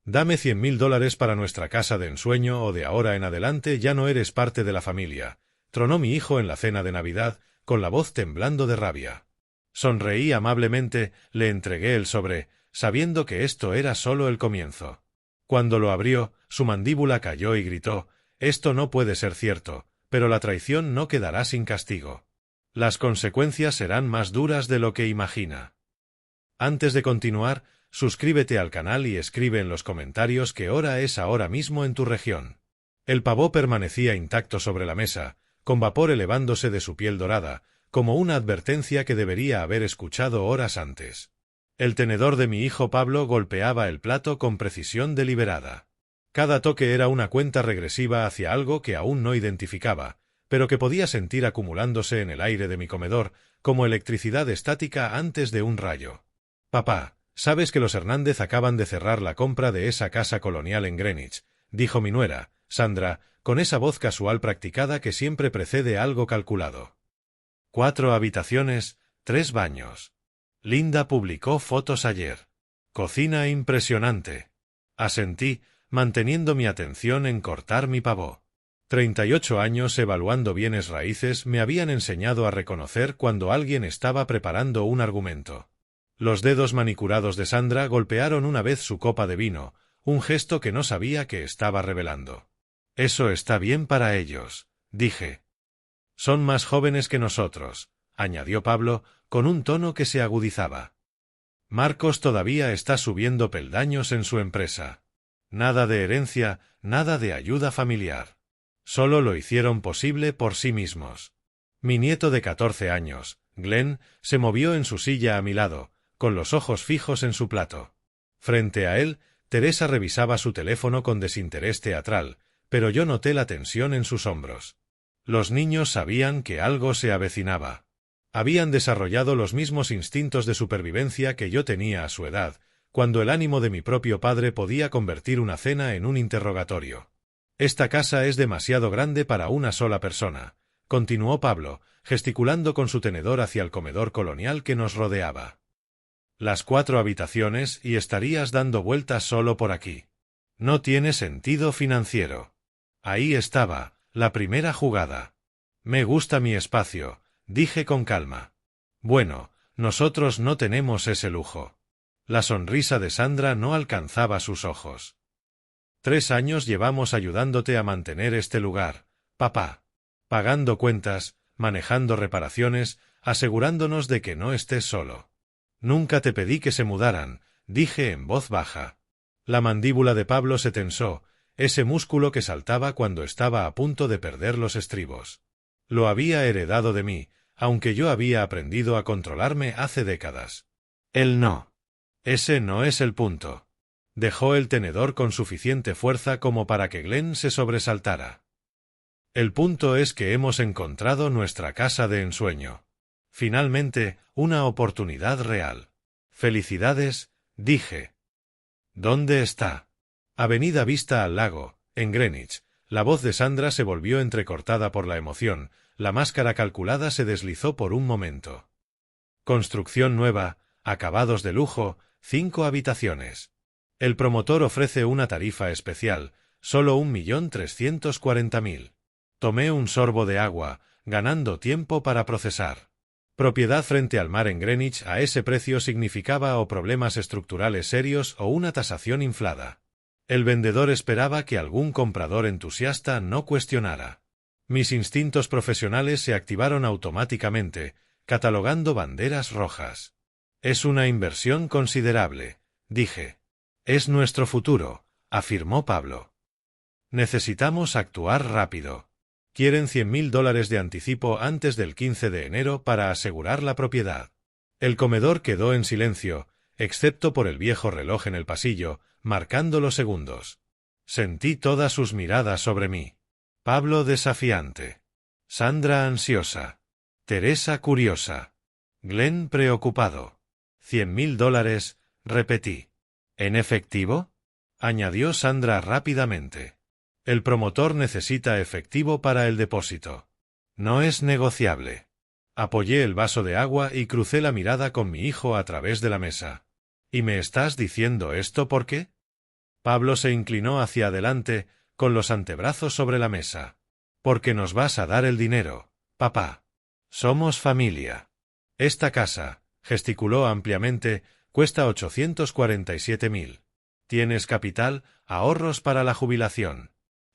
Dame $100.000 para nuestra casa de ensueño o de ahora en adelante ya no eres parte de la familia, tronó mi hijo en la cena de Navidad, con la voz temblando de rabia. Sonreí amablemente, le entregué el sobre, sabiendo que esto era solo el comienzo. Cuando lo abrió, su mandíbula cayó y gritó: «Esto no puede ser cierto, pero la traición no quedará sin castigo. Las consecuencias serán más duras de lo que imagina». Antes de continuar, suscríbete al canal y escribe en los comentarios qué hora es ahora mismo en tu región. El pavó permanecía intacto sobre la mesa, con vapor elevándose de su piel dorada, como una advertencia que debería haber escuchado horas antes. El tenedor de mi hijo Pablo golpeaba el plato con precisión deliberada. Cada toque era una cuenta regresiva hacia algo que aún no identificaba, pero que podía sentir acumulándose en el aire de mi comedor, como electricidad estática antes de un rayo. «Papá, sabes que los Hernández acaban de cerrar la compra de esa casa colonial en Greenwich», dijo mi nuera, Sandra, con esa voz casual practicada que siempre precede algo calculado. 4 habitaciones, 3 baños. Linda publicó fotos ayer. Cocina impresionante. Asentí, manteniendo mi atención en cortar mi pavó. 38 años evaluando bienes raíces me habían enseñado a reconocer cuando alguien estaba preparando un argumento. Los dedos manicurados de Sandra golpearon una vez su copa de vino, un gesto que no sabía que estaba revelando. «Eso está bien para ellos», dije. «Son más jóvenes que nosotros», añadió Pablo, con un tono que se agudizaba. «Marcos todavía está subiendo peldaños en su empresa. Nada de herencia, nada de ayuda familiar. Solo lo hicieron posible por sí mismos». Mi nieto de 14 años, Glenn, se movió en su silla a mi lado, con los ojos fijos en su plato. Frente a él, Teresa revisaba su teléfono con desinterés teatral, pero yo noté la tensión en sus hombros. Los niños sabían que algo se avecinaba. Habían desarrollado los mismos instintos de supervivencia que yo tenía a su edad, cuando el ánimo de mi propio padre podía convertir una cena en un interrogatorio. «Esta casa es demasiado grande para una sola persona», continuó Pablo, gesticulando con su tenedor hacia el comedor colonial que nos rodeaba. «Las 4 habitaciones y estarías dando vueltas solo por aquí. No tiene sentido financiero». Ahí estaba, la primera jugada. «Me gusta mi espacio», dije con calma. «Bueno, nosotros no tenemos ese lujo». La sonrisa de Sandra no alcanzaba sus ojos. 3 años llevamos ayudándote a mantener este lugar, papá. Pagando cuentas, manejando reparaciones, asegurándonos de que no estés solo. Nunca te pedí que se mudaran, dije en voz baja. La mandíbula de Pablo se tensó, ese músculo que saltaba cuando estaba a punto de perder los estribos. Lo había heredado de mí, aunque yo había aprendido a controlarme hace décadas. Él no. Ese no es el punto. Dejó el tenedor con suficiente fuerza como para que Glenn se sobresaltara. El punto es que hemos encontrado nuestra casa de ensueño. Finalmente, una oportunidad real. «Felicidades», dije. «¿Dónde está?» «Avenida Vista al Lago, en Greenwich». La voz de Sandra se volvió entrecortada por la emoción, la máscara calculada se deslizó por un momento. «Construcción nueva, acabados de lujo, 5 habitaciones. El promotor ofrece una tarifa especial, solo 1.340.000. Tomé un sorbo de agua, ganando tiempo para procesar. Propiedad frente al mar en Greenwich a ese precio significaba o problemas estructurales serios o una tasación inflada. El vendedor esperaba que algún comprador entusiasta no cuestionara. Mis instintos profesionales se activaron automáticamente, catalogando banderas rojas. «Es una inversión considerable», dije. «Es nuestro futuro», afirmó Pablo. «Necesitamos actuar rápido. Quieren $100.000 de anticipo antes del 15 de enero para asegurar la propiedad». El comedor quedó en silencio, excepto por el viejo reloj en el pasillo, marcando los segundos. Sentí todas sus miradas sobre mí. Pablo desafiante. Sandra ansiosa. Teresa curiosa. Glenn preocupado. $100.000, repetí. ¿En efectivo?, añadió Sandra rápidamente. El promotor necesita efectivo para el depósito. No es negociable. Apoyé el vaso de agua y crucé la mirada con mi hijo a través de la mesa. ¿Y me estás diciendo esto por qué? Pablo se inclinó hacia adelante, con los antebrazos sobre la mesa. Porque nos vas a dar el dinero, papá. Somos familia. Esta casa, gesticuló ampliamente, cuesta 847.000. Tienes capital, ahorros para la jubilación.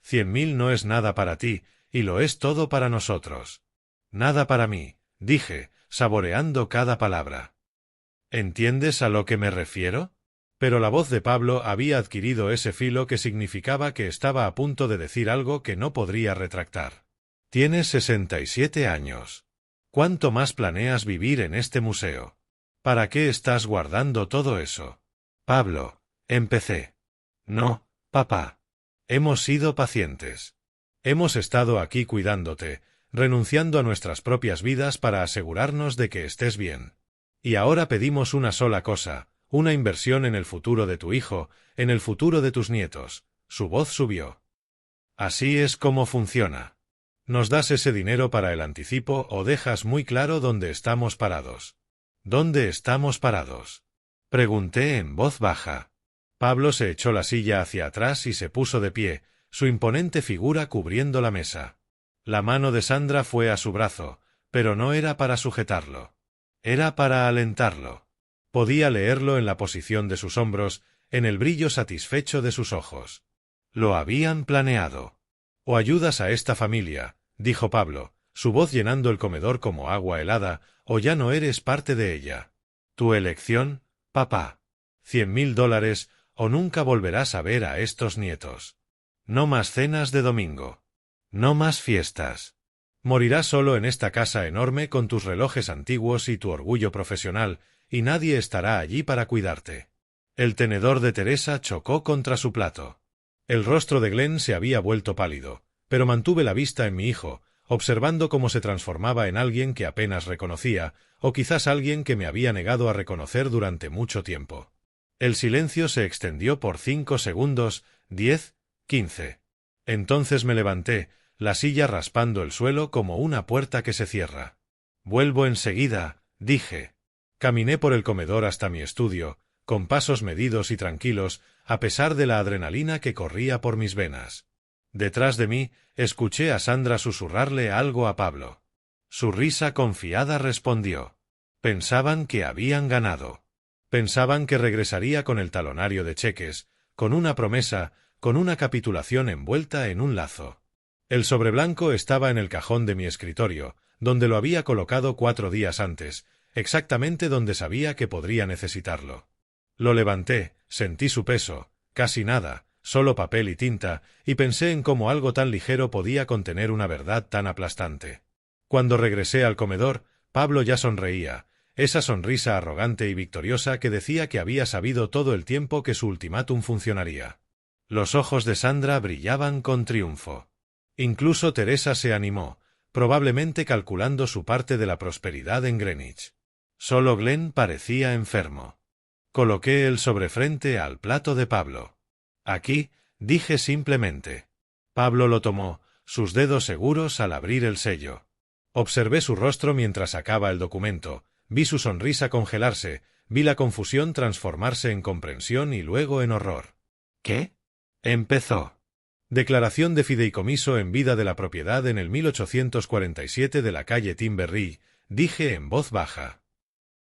100.000 no es nada para ti, y lo es todo para nosotros. Nada para mí, dije, saboreando cada palabra. ¿Entiendes a lo que me refiero? Pero la voz de Pablo había adquirido ese filo que significaba que estaba a punto de decir algo que no podría retractar. Tienes 67 años. ¿Cuánto más planeas vivir en este museo? ¿Para qué estás guardando todo eso? Pablo, empecé. No, papá. Hemos sido pacientes. Hemos estado aquí cuidándote, renunciando a nuestras propias vidas para asegurarnos de que estés bien. Y ahora pedimos una sola cosa, una inversión en el futuro de tu hijo, en el futuro de tus nietos. Su voz subió. Así es como funciona. ¿Nos das ese dinero para el anticipo o dejas muy claro dónde estamos parados? ¿Dónde estamos parados? Pregunté en voz baja. Pablo se echó la silla hacia atrás y se puso de pie, su imponente figura cubriendo la mesa. La mano de Sandra fue a su brazo, pero no era para sujetarlo. Era para alentarlo. Podía leerlo en la posición de sus hombros, en el brillo satisfecho de sus ojos. Lo habían planeado. O ayudas a esta familia, dijo Pablo, su voz llenando el comedor como agua helada, o ya no eres parte de ella. Tu elección, papá. $100.000, o nunca volverás a ver a estos nietos. No más cenas de domingo. No más fiestas. Morirás solo en esta casa enorme con tus relojes antiguos y tu orgullo profesional, y nadie estará allí para cuidarte. El tenedor de Teresa chocó contra su plato. El rostro de Glenn se había vuelto pálido, pero mantuve la vista en mi hijo, observando cómo se transformaba en alguien que apenas reconocía, o quizás alguien que me había negado a reconocer durante mucho tiempo. El silencio se extendió por 5 segundos, 10, 15. Entonces me levanté, la silla raspando el suelo como una puerta que se cierra. Vuelvo enseguida, dije. Caminé por el comedor hasta mi estudio, con pasos medidos y tranquilos, a pesar de la adrenalina que corría por mis venas. Detrás de mí, escuché a Sandra susurrarle algo a Pablo. Su risa confiada respondió. Pensaban que habían ganado. Pensaban que regresaría con el talonario de cheques, con una promesa, con una capitulación envuelta en un lazo. El sobre blanco estaba en el cajón de mi escritorio, donde lo había colocado 4 días antes, exactamente donde sabía que podría necesitarlo. Lo levanté, sentí su peso, casi nada, solo papel y tinta, y pensé en cómo algo tan ligero podía contener una verdad tan aplastante. Cuando regresé al comedor, Pablo ya sonreía, esa sonrisa arrogante y victoriosa que decía que había sabido todo el tiempo que su ultimátum funcionaría. Los ojos de Sandra brillaban con triunfo. Incluso Teresa se animó, probablemente calculando su parte de la prosperidad en Greenwich. Solo Glenn parecía enfermo. Coloqué el sobre frente al plato de Pablo. Aquí, dije simplemente. Pablo lo tomó, sus dedos seguros al abrir el sello. Observé su rostro mientras sacaba el documento, vi su sonrisa congelarse, vi la confusión transformarse en comprensión y luego en horror. ¿Qué? Empezó. Declaración de fideicomiso en vida de la propiedad en el 1847 de la calle Timberry, dije en voz baja.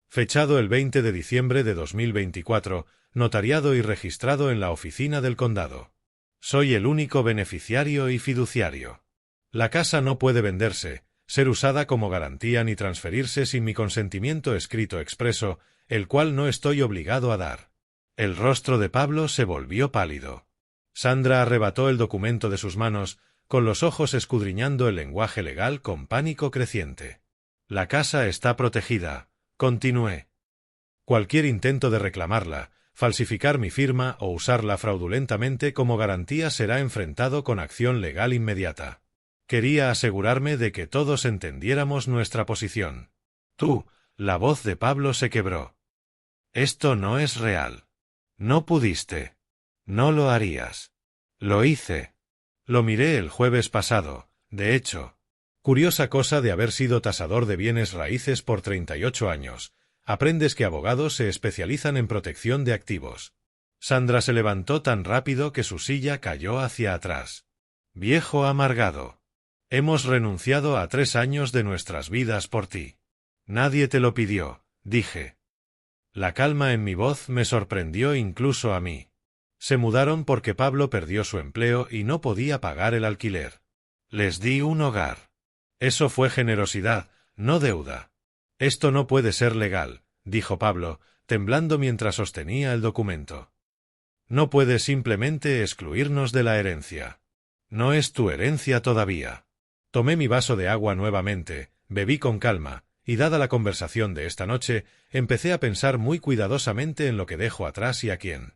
Fechado el 20 de diciembre de 2024, notariado y registrado en la oficina del condado. Soy el único beneficiario y fiduciario. La casa no puede venderse, ser usada como garantía ni transferirse sin mi consentimiento escrito expreso, el cual no estoy obligado a dar. El rostro de Pablo se volvió pálido. Sandra arrebató el documento de sus manos, con los ojos escudriñando el lenguaje legal con pánico creciente. La casa está protegida, continué. Cualquier intento de reclamarla, falsificar mi firma o usarla fraudulentamente como garantía será enfrentado con acción legal inmediata. Quería asegurarme de que todos entendiéramos nuestra posición. Tú, la voz de Pablo se quebró. Esto no es real. No pudiste. No lo harías. Lo hice. Lo miré el jueves pasado, de hecho. Curiosa cosa de haber sido tasador de bienes raíces por 38 años. Aprendes que abogados se especializan en protección de activos. Sandra se levantó tan rápido que su silla cayó hacia atrás. Viejo amargado. Hemos renunciado a 3 años de nuestras vidas por ti. Nadie te lo pidió, dije. La calma en mi voz me sorprendió incluso a mí. Se mudaron porque Pablo perdió su empleo y no podía pagar el alquiler. Les di un hogar. Eso fue generosidad, no deuda. Esto no puede ser legal, dijo Pablo, temblando mientras sostenía el documento. No puedes simplemente excluirnos de la herencia. No es tu herencia todavía. Tomé mi vaso de agua nuevamente, bebí con calma, y dada la conversación de esta noche, empecé a pensar muy cuidadosamente en lo que dejo atrás y a quién.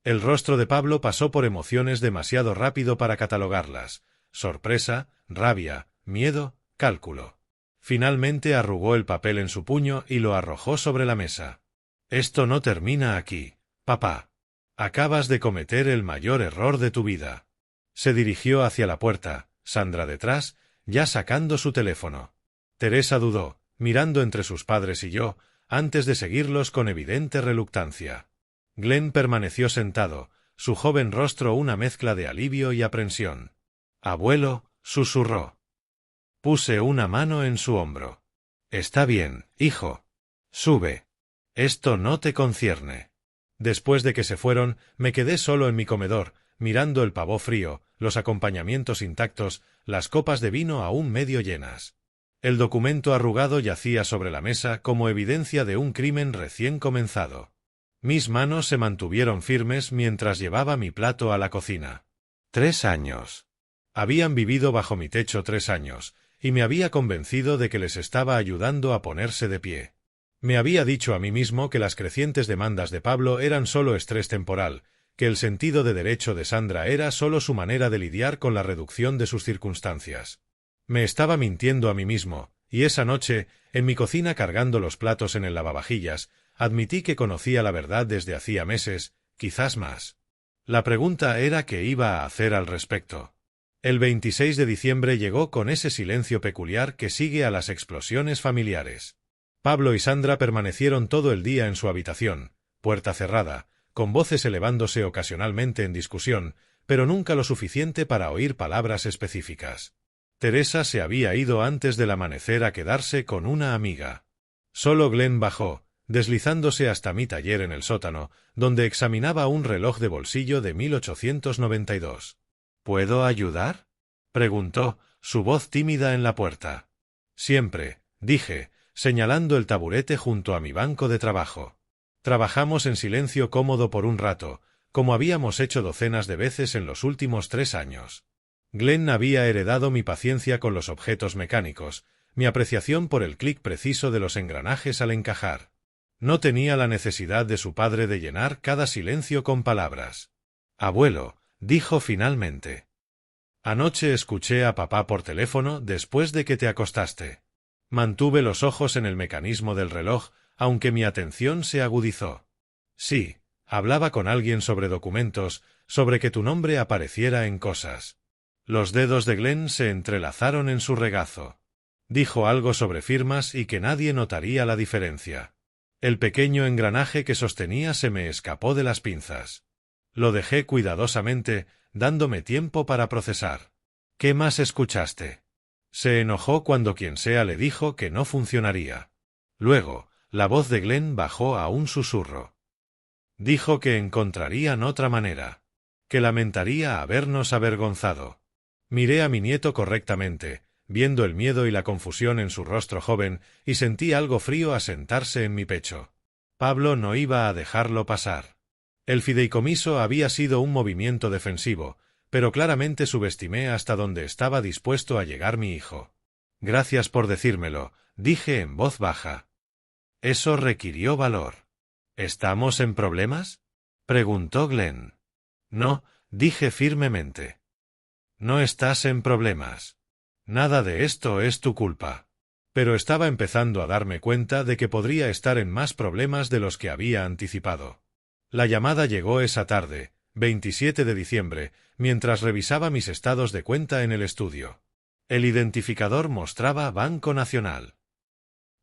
El rostro de Pablo pasó por emociones demasiado rápido para catalogarlas: sorpresa, rabia, miedo, cálculo. Finalmente arrugó el papel en su puño y lo arrojó sobre la mesa. Esto no termina aquí, papá. Acabas de cometer el mayor error de tu vida. Se dirigió hacia la puerta, Sandra detrás, ya sacando su teléfono. Teresa dudó, mirando entre sus padres y yo, antes de seguirlos con evidente reluctancia. Glenn permaneció sentado, su joven rostro una mezcla de alivio y aprensión. «Abuelo», susurró. Puse una mano en su hombro. «Está bien, hijo. Sube. Esto no te concierne». Después de que se fueron, me quedé solo en mi comedor, mirando el pavó frío, los acompañamientos intactos, las copas de vino aún medio llenas. El documento arrugado yacía sobre la mesa como evidencia de un crimen recién comenzado. Mis manos se mantuvieron firmes mientras llevaba mi plato a la cocina. 3 años. Habían vivido bajo mi techo 3 años, y me había convencido de que les estaba ayudando a ponerse de pie. Me había dicho a mí mismo que las crecientes demandas de Pablo eran solo estrés temporal, que el sentido de derecho de Sandra era solo su manera de lidiar con la reducción de sus circunstancias. Me estaba mintiendo a mí mismo, y esa noche, en mi cocina cargando los platos en el lavavajillas, admití que conocía la verdad desde hacía meses, quizás más. La pregunta era qué iba a hacer al respecto. El 26 de diciembre llegó con ese silencio peculiar que sigue a las explosiones familiares. Pablo y Sandra permanecieron todo el día en su habitación, puerta cerrada, con voces elevándose ocasionalmente en discusión, pero nunca lo suficiente para oír palabras específicas. Teresa se había ido antes del amanecer a quedarse con una amiga. Solo Glenn bajó, deslizándose hasta mi taller en el sótano, donde examinaba un reloj de bolsillo de 1892. «¿Puedo ayudar?», preguntó, su voz tímida en la puerta. «Siempre», dije, señalando el taburete junto a mi banco de trabajo. Trabajamos en silencio cómodo por un rato, como habíamos hecho docenas de veces en los últimos 3 años. Glenn había heredado mi paciencia con los objetos mecánicos, mi apreciación por el clic preciso de los engranajes al encajar. No tenía la necesidad de su padre de llenar cada silencio con palabras. «Abuelo», dijo finalmente. «Anoche escuché a papá por teléfono después de que te acostaste». Mantuve los ojos en el mecanismo del reloj, aunque mi atención se agudizó. «Sí, hablaba con alguien sobre documentos, sobre que tu nombre apareciera en cosas». Los dedos de Glenn se entrelazaron en su regazo. Dijo algo sobre firmas y que nadie notaría la diferencia. El pequeño engranaje que sostenía se me escapó de las pinzas. Lo dejé cuidadosamente, dándome tiempo para procesar. «¿Qué más escuchaste?». Se enojó cuando quien sea le dijo que no funcionaría. Luego, la voz de Glenn bajó a un susurro. Dijo que encontrarían otra manera, que lamentaría habernos avergonzado. Miré a mi nieto correctamente, viendo el miedo y la confusión en su rostro joven, y sentí algo frío asentarse en mi pecho. Pablo no iba a dejarlo pasar. El fideicomiso había sido un movimiento defensivo, pero claramente subestimé hasta dónde estaba dispuesto a llegar mi hijo. «Gracias por decírmelo», dije en voz baja. Eso requirió valor. «¿Estamos en problemas?», preguntó Glenn. «No», dije firmemente. «No estás en problemas. Nada de esto es tu culpa». Pero estaba empezando a darme cuenta de que podría estar en más problemas de los que había anticipado. La llamada llegó esa tarde, 27 de diciembre, mientras revisaba mis estados de cuenta en el estudio. El identificador mostraba Banco Nacional.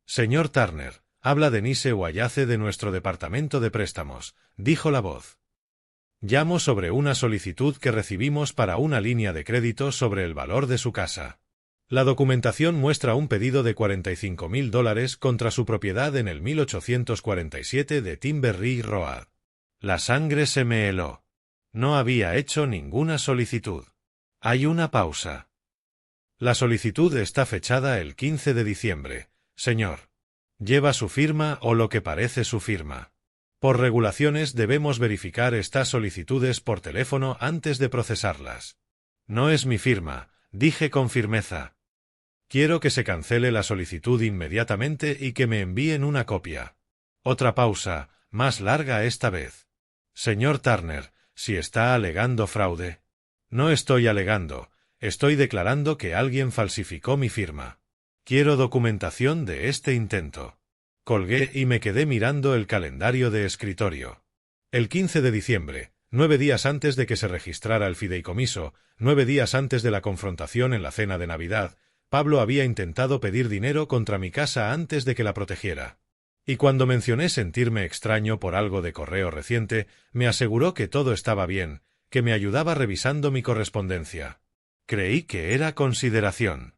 «Señor Turner, habla Denise Guayace de nuestro departamento de préstamos», dijo la voz. Llamo sobre una solicitud que recibimos para una línea de crédito sobre el valor de su casa. La documentación muestra un pedido de $45.000 contra su propiedad en el 1847 de Timberry Road. La sangre se me heló. No había hecho ninguna solicitud. Hay una pausa. La solicitud está fechada el 15 de diciembre, señor. Lleva su firma o lo que parece su firma. Por regulaciones debemos verificar estas solicitudes por teléfono antes de procesarlas. No es mi firma, dije con firmeza. Quiero que se cancele la solicitud inmediatamente y que me envíen una copia. Otra pausa, más larga esta vez. Señor Turner, si está alegando fraude. No estoy alegando, estoy declarando que alguien falsificó mi firma. Quiero documentación de este intento. Colgué y me quedé mirando el calendario de escritorio. El 15 de diciembre, 9 días antes de que se registrara el fideicomiso, 9 días antes de la confrontación en la cena de Navidad, Pablo había intentado pedir dinero contra mi casa antes de que la protegiera. Y cuando mencioné sentirme extraño por algo de correo reciente, me aseguró que todo estaba bien, que me ayudaba revisando mi correspondencia. Creí que era consideración.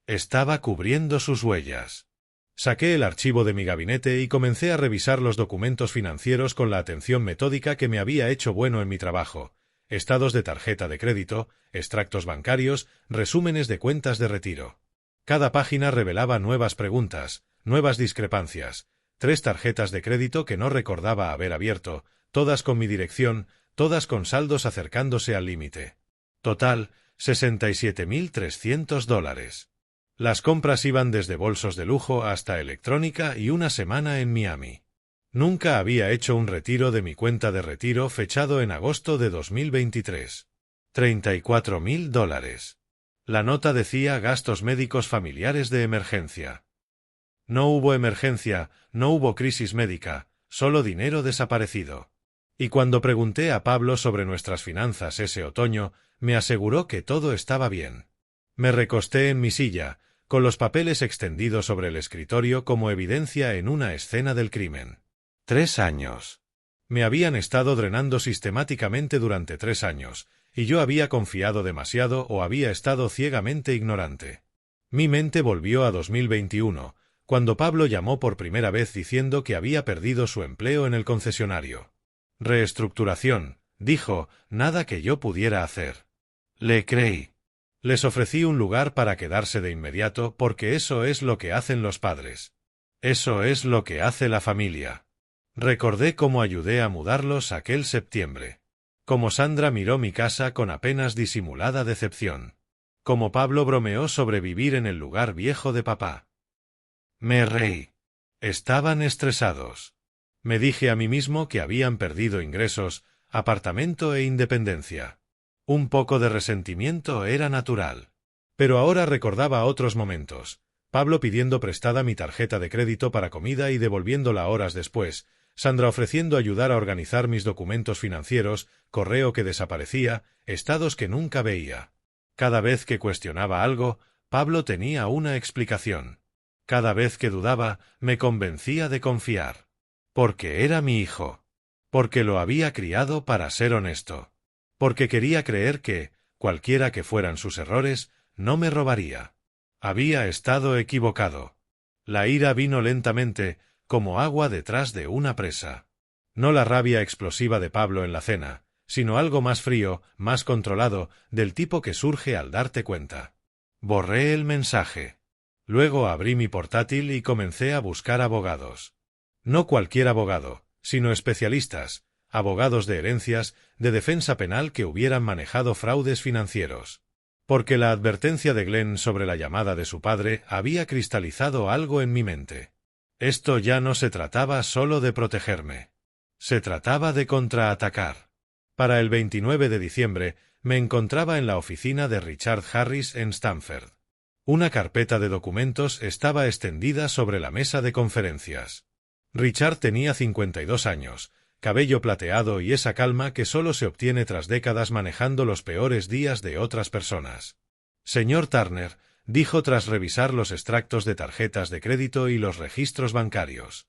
Estaba cubriendo sus huellas. Saqué el archivo de mi gabinete y comencé a revisar los documentos financieros con la atención metódica que me había hecho bueno en mi trabajo. Estados de tarjeta de crédito, extractos bancarios, resúmenes de cuentas de retiro. Cada página revelaba nuevas preguntas, nuevas discrepancias. 3 tarjetas de crédito que no recordaba haber abierto, todas con mi dirección, todas con saldos acercándose al límite. Total, $67.300. Las compras iban desde bolsos de lujo hasta electrónica y una semana en Miami. Nunca había hecho un retiro de mi cuenta de retiro fechado en agosto de 2023. $34.000. La nota decía gastos médicos familiares de emergencia. No hubo emergencia, no hubo crisis médica, solo dinero desaparecido. Y cuando pregunté a Pablo sobre nuestras finanzas ese otoño, me aseguró que todo estaba bien. Me recosté en mi silla, con los papeles extendidos sobre el escritorio como evidencia en una escena del crimen. 3 años. Me habían estado drenando sistemáticamente durante 3 años, y yo había confiado demasiado o había estado ciegamente ignorante. Mi mente volvió a 2021, cuando Pablo llamó por primera vez diciendo que había perdido su empleo en el concesionario. Reestructuración, dijo, nada que yo pudiera hacer. Le creí. Les ofrecí un lugar para quedarse de inmediato porque eso es lo que hacen los padres. Eso es lo que hace la familia. Recordé cómo ayudé a mudarlos aquel septiembre. Como Sandra miró mi casa con apenas disimulada decepción. Como Pablo bromeó sobre vivir en el lugar viejo de papá. Me reí. Estaban estresados. Me dije a mí mismo que habían perdido ingresos, apartamento e independencia. Un poco de resentimiento era natural. Pero ahora recordaba otros momentos. Pablo pidiendo prestada mi tarjeta de crédito para comida y devolviéndola horas después, Sandra ofreciendo ayudar a organizar mis documentos financieros, correo que desaparecía, estados que nunca veía. Cada vez que cuestionaba algo, Pablo tenía una explicación. Cada vez que dudaba, me convencía de confiar. Porque era mi hijo. Porque lo había criado para ser honesto. Porque quería creer que, cualquiera que fueran sus errores, no me robaría. Había estado equivocado. La ira vino lentamente, como agua detrás de una presa. No la rabia explosiva de Pablo en la cena, sino algo más frío, más controlado, del tipo que surge al darte cuenta. Borré el mensaje. Luego abrí mi portátil y comencé a buscar abogados. No cualquier abogado, sino especialistas, abogados de herencias, de defensa penal que hubieran manejado fraudes financieros. Porque la advertencia de Glenn sobre la llamada de su padre había cristalizado algo en mi mente. Esto ya no se trataba solo de protegerme. Se trataba de contraatacar. Para el 29 de diciembre me encontraba en la oficina de Richard Harris en Stamford. Una carpeta de documentos estaba extendida sobre la mesa de conferencias. Richard tenía 52 años, cabello plateado y esa calma que solo se obtiene tras décadas manejando los peores días de otras personas. Señor Turner, dijo tras revisar los extractos de tarjetas de crédito y los registros bancarios.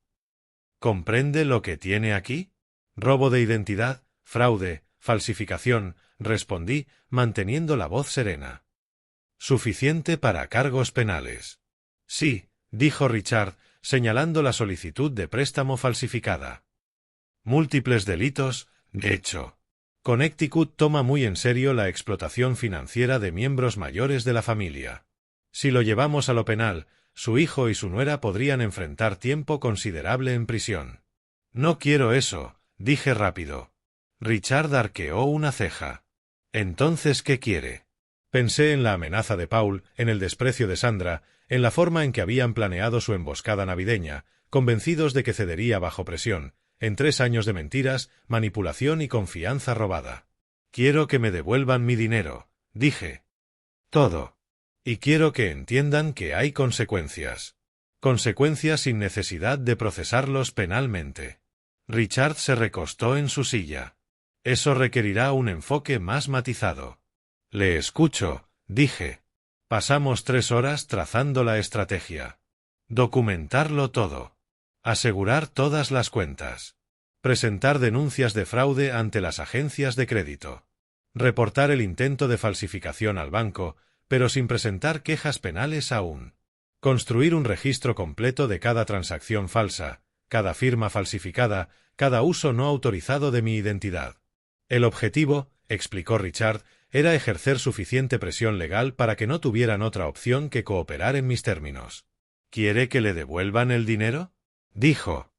¿Comprende lo que tiene aquí? Robo de identidad, fraude, Falsificación, respondí, manteniendo la voz serena. Suficiente para cargos penales. Sí, dijo Richard, señalando la solicitud de préstamo falsificada. Múltiples delitos, de hecho. Connecticut toma muy en serio la explotación financiera de miembros mayores de la familia. Si lo llevamos a lo penal, su hijo y su nuera podrían enfrentar tiempo considerable en prisión. No quiero eso, dije rápido. Richard arqueó una ceja. ¿Entonces qué quiere? Pensé en la amenaza de Paul, en el desprecio de Sandra, en la forma en que habían planeado su emboscada navideña, convencidos de que cedería bajo presión, en 3 años de mentiras, manipulación y confianza robada. Quiero que me devuelvan mi dinero, dije. Todo. Y quiero que entiendan que hay consecuencias. Consecuencias sin necesidad de procesarlos penalmente. Richard se recostó en su silla. Eso requerirá un enfoque más matizado. Le escucho, dije. Pasamos 3 horas trazando la estrategia. Documentarlo todo. Asegurar todas las cuentas. Presentar denuncias de fraude ante las agencias de crédito. Reportar el intento de falsificación al banco, pero sin presentar quejas penales aún. Construir un registro completo de cada transacción falsa, cada firma falsificada, cada uso no autorizado de mi identidad. El objetivo, explicó Richard, era ejercer suficiente presión legal para que no tuvieran otra opción que cooperar en mis términos. ¿Quiere que le devuelvan el dinero? Dijo.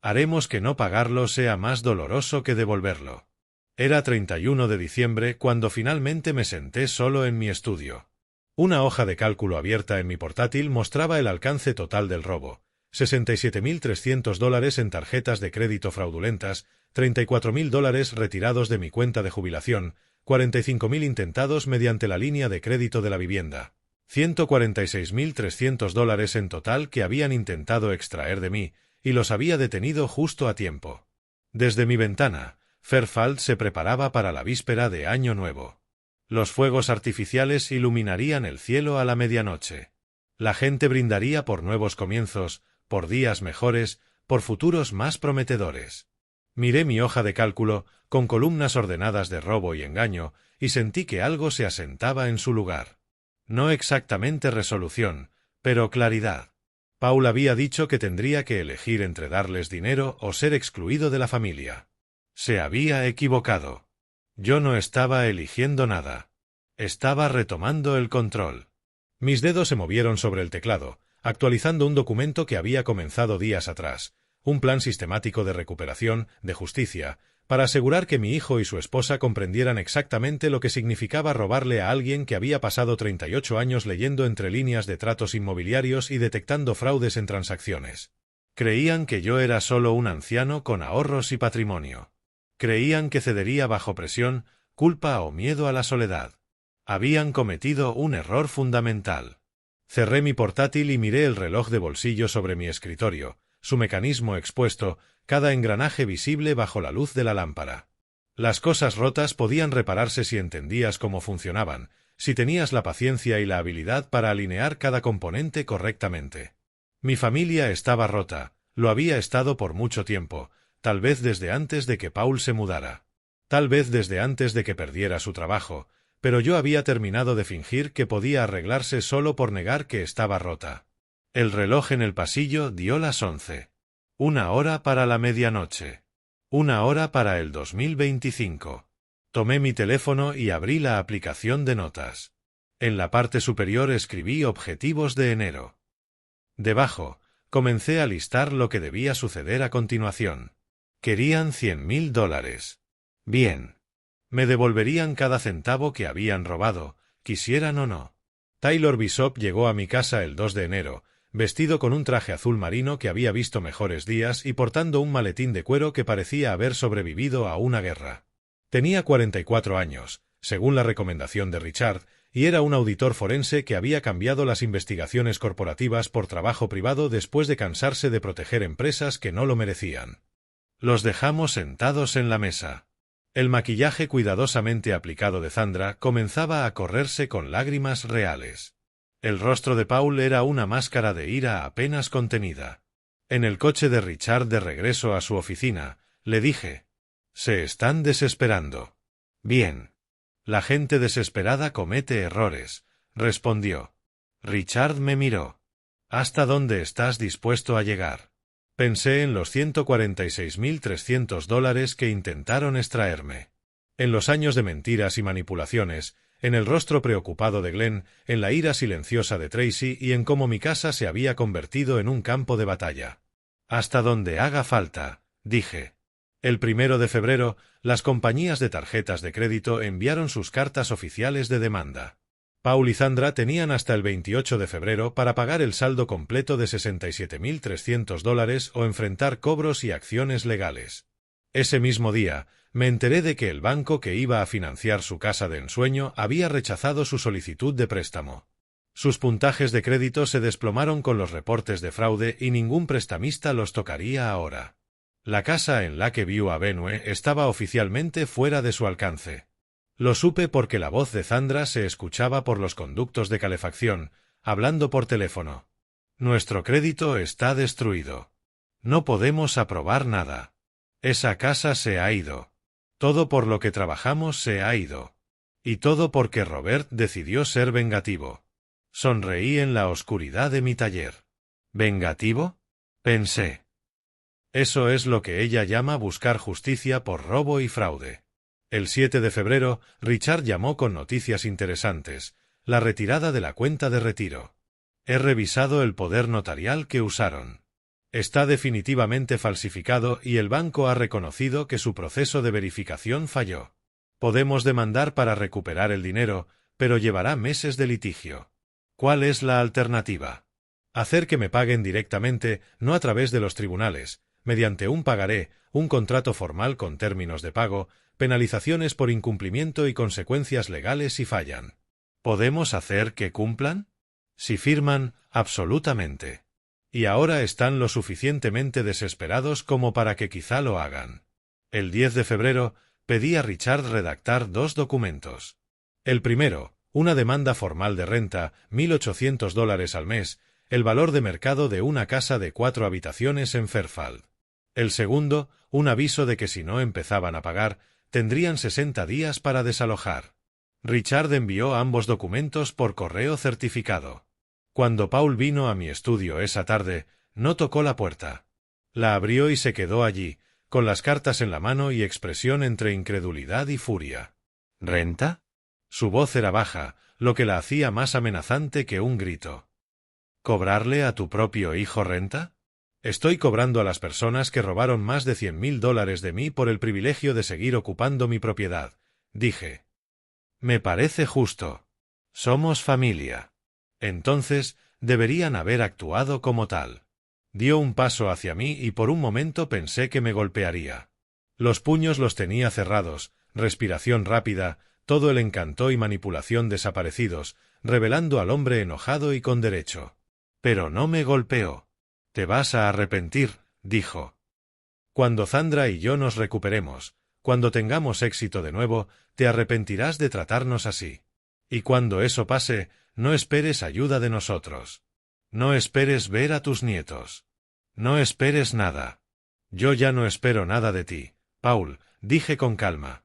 Haremos que no pagarlo sea más doloroso que devolverlo. Era 31 de diciembre cuando finalmente me senté solo en mi estudio. Una hoja de cálculo abierta en mi portátil mostraba el alcance total del robo. $67.300 en tarjetas de crédito fraudulentas, $34.000 retirados de mi cuenta de jubilación, 45.000 intentados mediante la línea de crédito de la vivienda, $146.300 en total que habían intentado extraer de mí, y los había detenido justo a tiempo. Desde mi ventana, Fairfield se preparaba para la víspera de Año Nuevo. Los fuegos artificiales iluminarían el cielo a la medianoche. La gente brindaría por nuevos comienzos, por días mejores, por futuros más prometedores. Miré mi hoja de cálculo, con columnas ordenadas de robo y engaño, y sentí que algo se asentaba en su lugar. No exactamente resolución, pero claridad. Paul había dicho que tendría que elegir entre darles dinero o ser excluido de la familia. Se había equivocado. Yo no estaba eligiendo nada. Estaba retomando el control. Mis dedos se movieron sobre el teclado, actualizando un documento que había comenzado días atrás, un plan sistemático de recuperación, de justicia, para asegurar que mi hijo y su esposa comprendieran exactamente lo que significaba robarle a alguien que había pasado 38 años leyendo entre líneas de tratos inmobiliarios y detectando fraudes en transacciones. Creían que yo era solo un anciano con ahorros y patrimonio. Creían que cedería bajo presión, culpa o miedo a la soledad. Habían cometido un error fundamental. Cerré mi portátil y miré el reloj de bolsillo sobre mi escritorio, su mecanismo expuesto, cada engranaje visible bajo la luz de la lámpara. Las cosas rotas podían repararse si entendías cómo funcionaban, si tenías la paciencia y la habilidad para alinear cada componente correctamente. Mi familia estaba rota, lo había estado por mucho tiempo, tal vez desde antes de que Paul se mudara. Tal vez desde antes de que perdiera su trabajo, pero yo había terminado de fingir que podía arreglarse solo por negar que estaba rota. El reloj en el pasillo dio las 11. 1 hora para la medianoche. 1 hora para el 2025. Tomé mi teléfono y abrí la aplicación de notas. En la parte superior escribí objetivos de enero. Debajo, comencé a listar lo que debía suceder a continuación. Querían $100.000. Bien. Me devolverían cada centavo que habían robado, quisieran o no. Taylor Bishop llegó a mi casa el 2 de enero, vestido con un traje azul marino que había visto mejores días y portando un maletín de cuero que parecía haber sobrevivido a una guerra. Tenía 44 años, según la recomendación de Richard, y era un auditor forense que había cambiado las investigaciones corporativas por trabajo privado después de cansarse de proteger empresas que no lo merecían. Los dejamos sentados en la mesa. El maquillaje cuidadosamente aplicado de Sandra comenzaba a correrse con lágrimas reales. El rostro de Paul era una máscara de ira apenas contenida. En el coche de Richard de regreso a su oficina, le dije: Se están desesperando. Bien. La gente desesperada comete errores, respondió. Richard me miró. ¿Hasta dónde estás dispuesto a llegar? Pensé en los $146.300 que intentaron extraerme. En los años de mentiras y manipulaciones, en el rostro preocupado de Glenn, en la ira silenciosa de Tracy y en cómo mi casa se había convertido en un campo de batalla. Hasta donde haga falta, dije. El 1 de febrero, las compañías de tarjetas de crédito enviaron sus cartas oficiales de demanda. Paul y Sandra tenían hasta el 28 de febrero para pagar el saldo completo de $67.300 o enfrentar cobros y acciones legales. Ese mismo día, me enteré de que el banco que iba a financiar su casa de ensueño había rechazado su solicitud de préstamo. Sus puntajes de crédito se desplomaron con los reportes de fraude y ningún prestamista los tocaría ahora. La casa en Lakeview Avenue estaba oficialmente fuera de su alcance. Lo supe porque la voz de Sandra se escuchaba por los conductos de calefacción, hablando por teléfono. Nuestro crédito está destruido. No podemos aprobar nada. Esa casa se ha ido. Todo por lo que trabajamos se ha ido. Y todo porque Robert decidió ser vengativo. Sonreí en la oscuridad de mi taller. ¿Vengativo? Pensé. Eso es lo que ella llama buscar justicia por robo y fraude. El 7 de febrero, Richard llamó con noticias interesantes, la retirada de la cuenta de retiro. He revisado el poder notarial que usaron. Está definitivamente falsificado y el banco ha reconocido que su proceso de verificación falló. Podemos demandar para recuperar el dinero, pero llevará meses de litigio. ¿Cuál es la alternativa? Hacer que me paguen directamente, no a través de los tribunales, mediante un pagaré, un contrato formal con términos de pago, penalizaciones por incumplimiento y consecuencias legales si fallan. ¿Podemos hacer que cumplan? Si firman, absolutamente. Y ahora están lo suficientemente desesperados como para que quizá lo hagan. El 10 de febrero, pedí a Richard redactar 2 documentos. El primero, una demanda formal de renta, $1.800 al mes, el valor de mercado de una casa de 4 habitaciones en Fairfield. El segundo, un aviso de que si no empezaban a pagar, tendrían 60 días para desalojar. Richard envió ambos documentos por correo certificado. Cuando Paul vino a mi estudio esa tarde, no tocó la puerta. La abrió y se quedó allí, con las cartas en la mano y expresión entre incredulidad y furia. ¿Renta? Su voz era baja, lo que la hacía más amenazante que un grito. ¿Cobrarle a tu propio hijo renta? Estoy cobrando a las personas que robaron más de $100.000 de mí por el privilegio de seguir ocupando mi propiedad, dije. Me parece justo. Somos familia. Entonces, deberían haber actuado como tal. Dio un paso hacia mí y por un momento pensé que me golpearía. Los puños los tenía cerrados, respiración rápida, todo el encanto y manipulación desaparecidos, revelando al hombre enojado y con derecho. Pero no me golpeó. Te vas a arrepentir, dijo. Cuando Sandra y yo nos recuperemos, cuando tengamos éxito de nuevo, te arrepentirás de tratarnos así. Y cuando eso pase, no esperes ayuda de nosotros. No esperes ver a tus nietos. No esperes nada. Yo ya no espero nada de ti, Paul, dije con calma.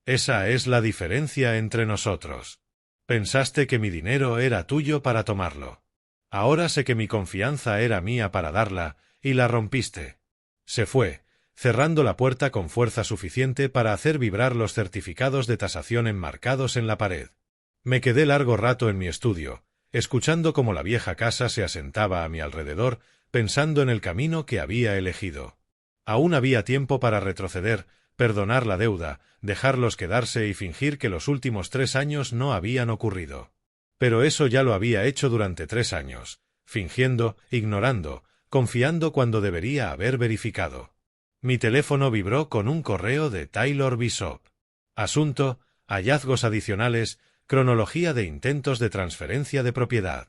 Esa es la diferencia entre nosotros. Pensaste que mi dinero era tuyo para tomarlo. Ahora sé que mi confianza era mía para darla, y la rompiste. Se fue, cerrando la puerta con fuerza suficiente para hacer vibrar los certificados de tasación enmarcados en la pared. Me quedé largo rato en mi estudio, escuchando cómo la vieja casa se asentaba a mi alrededor, pensando en el camino que había elegido. Aún había tiempo para retroceder, perdonar la deuda, dejarlos quedarse y fingir que los últimos 3 años no habían ocurrido. Pero eso ya lo había hecho durante 3 años, fingiendo, ignorando, confiando cuando debería haber verificado. Mi teléfono vibró con un correo de Taylor Bishop. Asunto, hallazgos adicionales, cronología de intentos de transferencia de propiedad.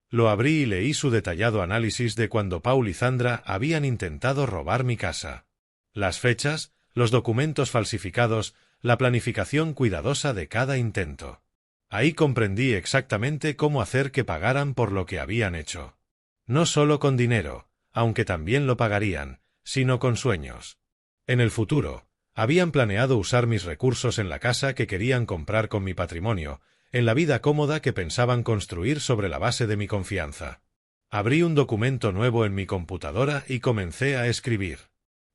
Lo abrí y leí su detallado análisis de cuando Paul y Sandra habían intentado robar mi casa. Las fechas, los documentos falsificados, la planificación cuidadosa de cada intento. Ahí comprendí exactamente cómo hacer que pagaran por lo que habían hecho. No solo con dinero, aunque también lo pagarían, sino con sueños. En el futuro, Habían planeado usar mis recursos en la casa que querían comprar con mi patrimonio, en la vida cómoda que pensaban construir sobre la base de mi confianza. Abrí un documento nuevo en mi computadora y comencé a escribir.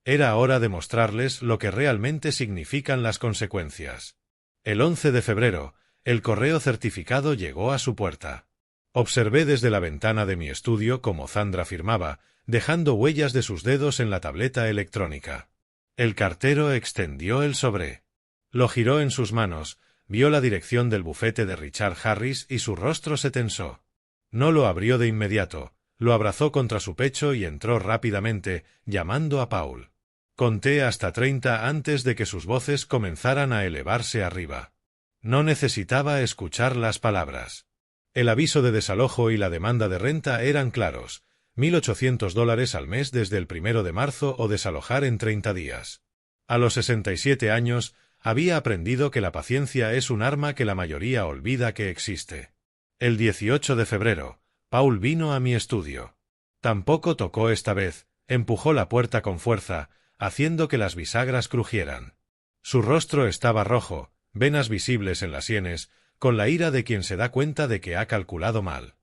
Era hora de mostrarles lo que realmente significan las consecuencias. El 11 de febrero, el correo certificado llegó a su puerta. Observé desde la ventana de mi estudio cómo Zandra firmaba, dejando huellas de sus dedos en la tableta electrónica. El cartero extendió el sobre. Lo giró en sus manos, vio la dirección del bufete de Richard Harris y su rostro se tensó. No lo abrió de inmediato, lo abrazó contra su pecho y entró rápidamente, llamando a Paul. Conté hasta 30 antes de que sus voces comenzaran a elevarse arriba. No necesitaba escuchar las palabras. El aviso de desalojo y la demanda de renta eran claros, $1.800 al mes desde el 1 de marzo o desalojar en 30 días. A los 67 años, había aprendido que la paciencia es un arma que la mayoría olvida que existe. El 18 de febrero, Paul vino a mi estudio. Tampoco tocó esta vez, empujó la puerta con fuerza, haciendo que las bisagras crujieran. Su rostro estaba rojo, venas visibles en las sienes, con la ira de quien se da cuenta de que ha calculado mal.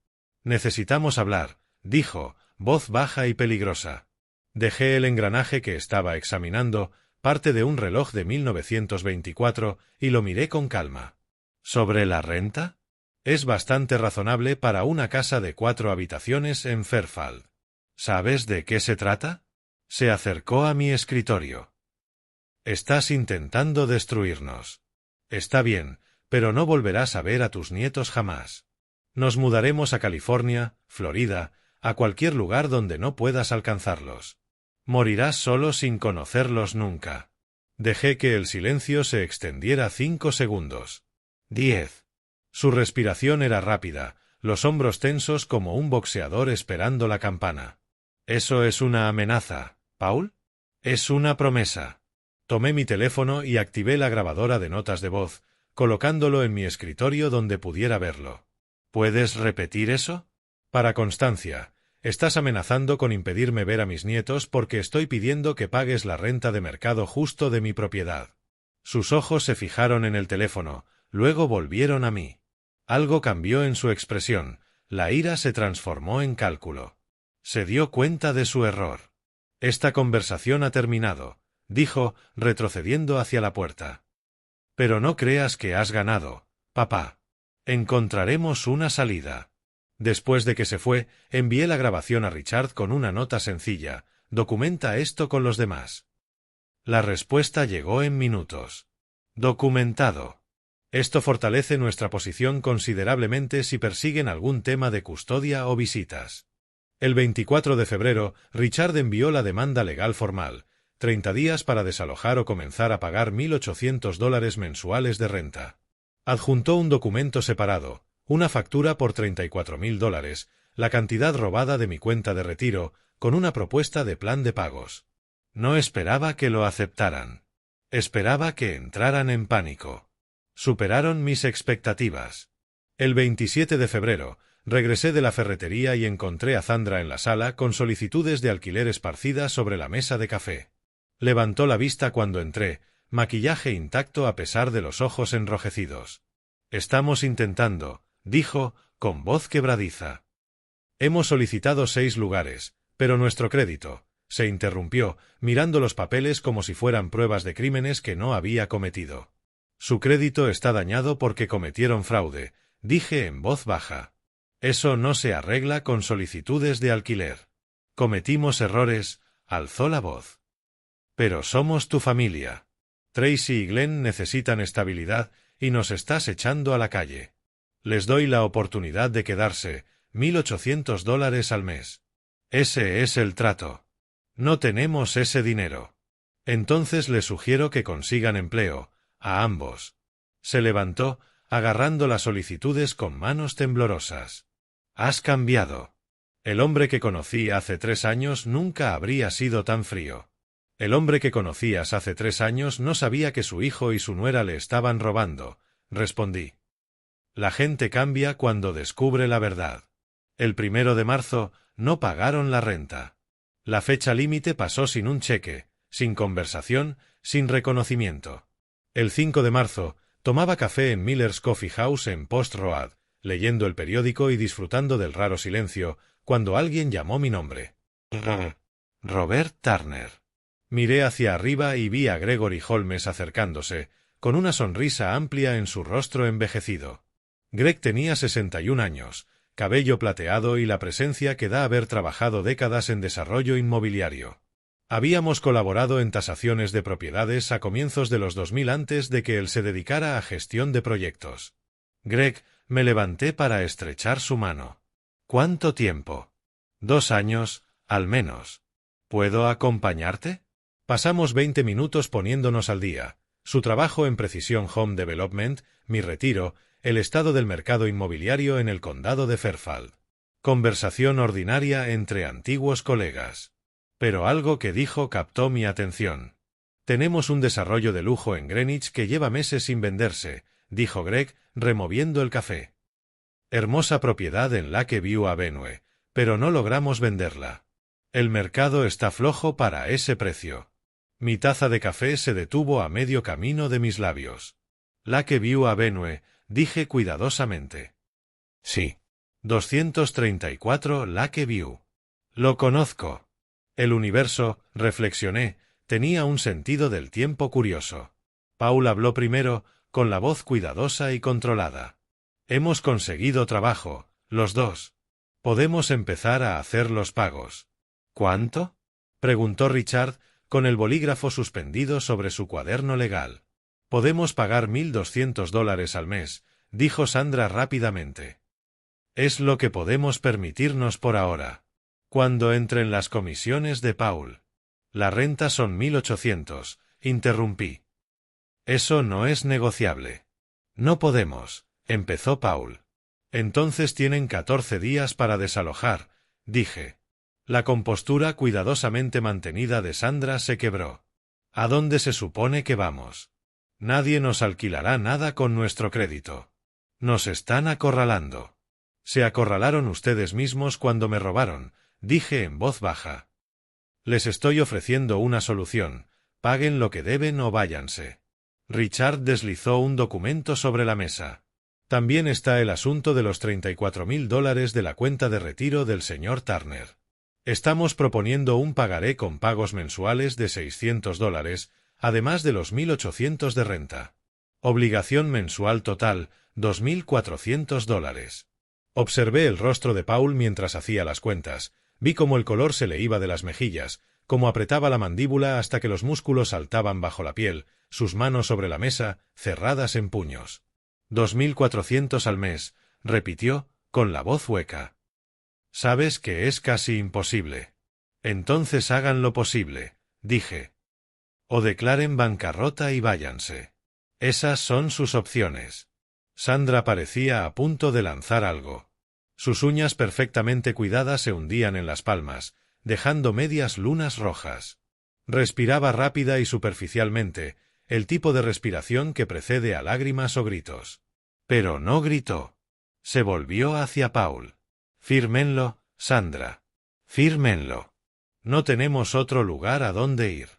«Necesitamos hablar», dijo, voz baja y peligrosa. Dejé el engranaje que estaba examinando, parte de un reloj de 1924, y lo miré con calma. ¿Sobre la renta? Es bastante razonable para una casa de 4 habitaciones en Fairfield. ¿Sabes de qué se trata? Se acercó a mi escritorio. Estás intentando destruirnos. Está bien, pero no volverás a ver a tus nietos jamás. Nos mudaremos a California, Florida, a cualquier lugar donde no puedas alcanzarlos. Morirás solo sin conocerlos nunca. Dejé que el silencio se extendiera 5 segundos. 10. Su respiración era rápida, los hombros tensos como un boxeador esperando la campana. ¿Eso es una amenaza, Paul? Es una promesa. Tomé mi teléfono y activé la grabadora de notas de voz, colocándolo en mi escritorio donde pudiera verlo. ¿Puedes repetir eso? Para constancia, estás amenazando con impedirme ver a mis nietos porque estoy pidiendo que pagues la renta de mercado justo de mi propiedad. Sus ojos se fijaron en el teléfono, luego volvieron a mí. Algo cambió en su expresión, la ira se transformó en cálculo. Se dio cuenta de su error. Esta conversación ha terminado, dijo, retrocediendo hacia la puerta. Pero no creas que has ganado, papá. Encontraremos una salida. Después de que se fue, envié la grabación a Richard con una nota sencilla: documenta esto con los demás. La respuesta llegó en minutos. Documentado. Esto fortalece nuestra posición considerablemente si persiguen algún tema de custodia o visitas. El 24 de febrero, Richard envió la demanda legal formal, 30 días para desalojar o comenzar a pagar $1.800 mensuales de renta. Adjuntó un documento separado, una factura por $34.000, la cantidad robada de mi cuenta de retiro, con una propuesta de plan de pagos. No esperaba que lo aceptaran. Esperaba que entraran en pánico. Superaron mis expectativas. El 27 de febrero, regresé de la ferretería y encontré a Zandra en la sala con solicitudes de alquiler esparcidas sobre la mesa de café. Levantó la vista cuando entré, maquillaje intacto a pesar de los ojos enrojecidos. «Estamos intentando», dijo, con voz quebradiza. «Hemos solicitado 6 lugares, pero nuestro crédito», se interrumpió, mirando los papeles como si fueran pruebas de crímenes que no había cometido. «Su crédito está dañado porque cometieron fraude», dije en voz baja. «Eso no se arregla con solicitudes de alquiler. Cometimos errores», alzó la voz. «Pero somos tu familia. Tracy y Glenn necesitan estabilidad y nos estás echando a la calle. Les doy la oportunidad de quedarse, $1.800 al mes. Ese es el trato. No tenemos ese dinero. Entonces les sugiero que consigan empleo, a ambos». Se levantó, agarrando las solicitudes con manos temblorosas. «Has cambiado. El hombre que conocí hace 3 años nunca habría sido tan frío. El hombre que conocías hace 3 años no sabía que su hijo y su nuera le estaban robando», respondí. «La gente cambia cuando descubre la verdad. El 1 de marzo no pagaron la renta. La fecha límite pasó sin un cheque, sin conversación, sin reconocimiento. El 5 de marzo, tomaba café en Miller's Coffee House en Post Road, leyendo el periódico y disfrutando del raro silencio, cuando alguien llamó mi nombre. Robert Turner. Miré hacia arriba y vi a Gregory Holmes acercándose, con una sonrisa amplia en su rostro envejecido. Greg tenía 61 años, cabello plateado y la presencia que da haber trabajado décadas en desarrollo inmobiliario. Habíamos colaborado en tasaciones de propiedades a comienzos de los 2000 antes de que él se dedicara a gestión de proyectos. Greg, me levanté para estrechar su mano. ¿Cuánto tiempo? 2 años, al menos. ¿Puedo acompañarte? Pasamos 20 minutos poniéndonos al día. Su trabajo en Precision Home Development, mi retiro, el estado del mercado inmobiliario en el condado de Fairfield. Conversación ordinaria entre antiguos colegas. Pero algo que dijo captó mi atención. Tenemos un desarrollo de lujo en Greenwich que lleva meses sin venderse, dijo Greg, removiendo el café. Hermosa propiedad en Lakeview Avenue, pero no logramos venderla. El mercado está flojo para ese precio. Mi taza de café se detuvo a medio camino de mis labios. Lakeview Avenue, dije cuidadosamente. Sí. 234 Lakeview. Lo conozco. El universo, reflexioné, tenía un sentido del tiempo curioso. Paul habló primero, con la voz cuidadosa y controlada. Hemos conseguido trabajo, los dos. Podemos empezar a hacer los pagos. ¿Cuánto? Preguntó Richard, con el bolígrafo suspendido sobre su cuaderno legal. Podemos pagar $1,200 al mes, dijo Sandra rápidamente. Es lo que podemos permitirnos por ahora. Cuando entren las comisiones de Paul. La renta son 1,800, interrumpí. Eso no es negociable. No podemos, empezó Paul. Entonces tienen 14 días para desalojar, dije. La compostura cuidadosamente mantenida de Sandra se quebró. ¿A dónde se supone que vamos? Nadie nos alquilará nada con nuestro crédito. Nos están acorralando. Se acorralaron ustedes mismos cuando me robaron, dije en voz baja. Les estoy ofreciendo una solución. Paguen lo que deben o váyanse. Richard deslizó un documento sobre la mesa. También está el asunto de los $34,000 de la cuenta de retiro del señor Turner. Estamos proponiendo un pagaré con pagos mensuales de $600, además de los 1,800 de renta. Obligación mensual total, $2,400. Observé el rostro de Paul mientras hacía las cuentas. Vi cómo el color se le iba de las mejillas, cómo apretaba la mandíbula hasta que los músculos saltaban bajo la piel, sus manos sobre la mesa, cerradas en puños. 2,400 al mes, repitió, con la voz hueca. Sabes que es casi imposible. Entonces hagan lo posible, dije. O declaren bancarrota y váyanse. Esas son sus opciones. Sandra parecía a punto de lanzar algo. Sus uñas perfectamente cuidadas se hundían en las palmas, dejando medias lunas rojas. Respiraba rápida y superficialmente, el tipo de respiración que precede a lágrimas o gritos. Pero no gritó. Se volvió hacia Paul. Fírmenlo, Sandra. Fírmenlo. No tenemos otro lugar a donde ir.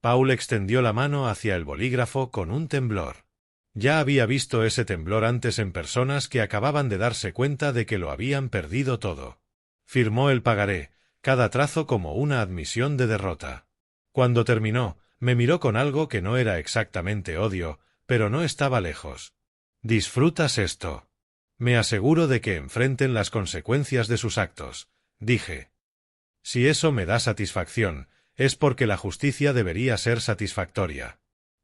Paul extendió la mano hacia el bolígrafo con un temblor. Ya había visto ese temblor antes en personas que acababan de darse cuenta de que lo habían perdido todo. Firmó el pagaré, cada trazo como una admisión de derrota. Cuando terminó, me miró con algo que no era exactamente odio, pero no estaba lejos. «¿Disfrutas esto?» «Me aseguro de que enfrenten las consecuencias de sus actos», dije. «Si eso me da satisfacción, es porque la justicia debería ser satisfactoria».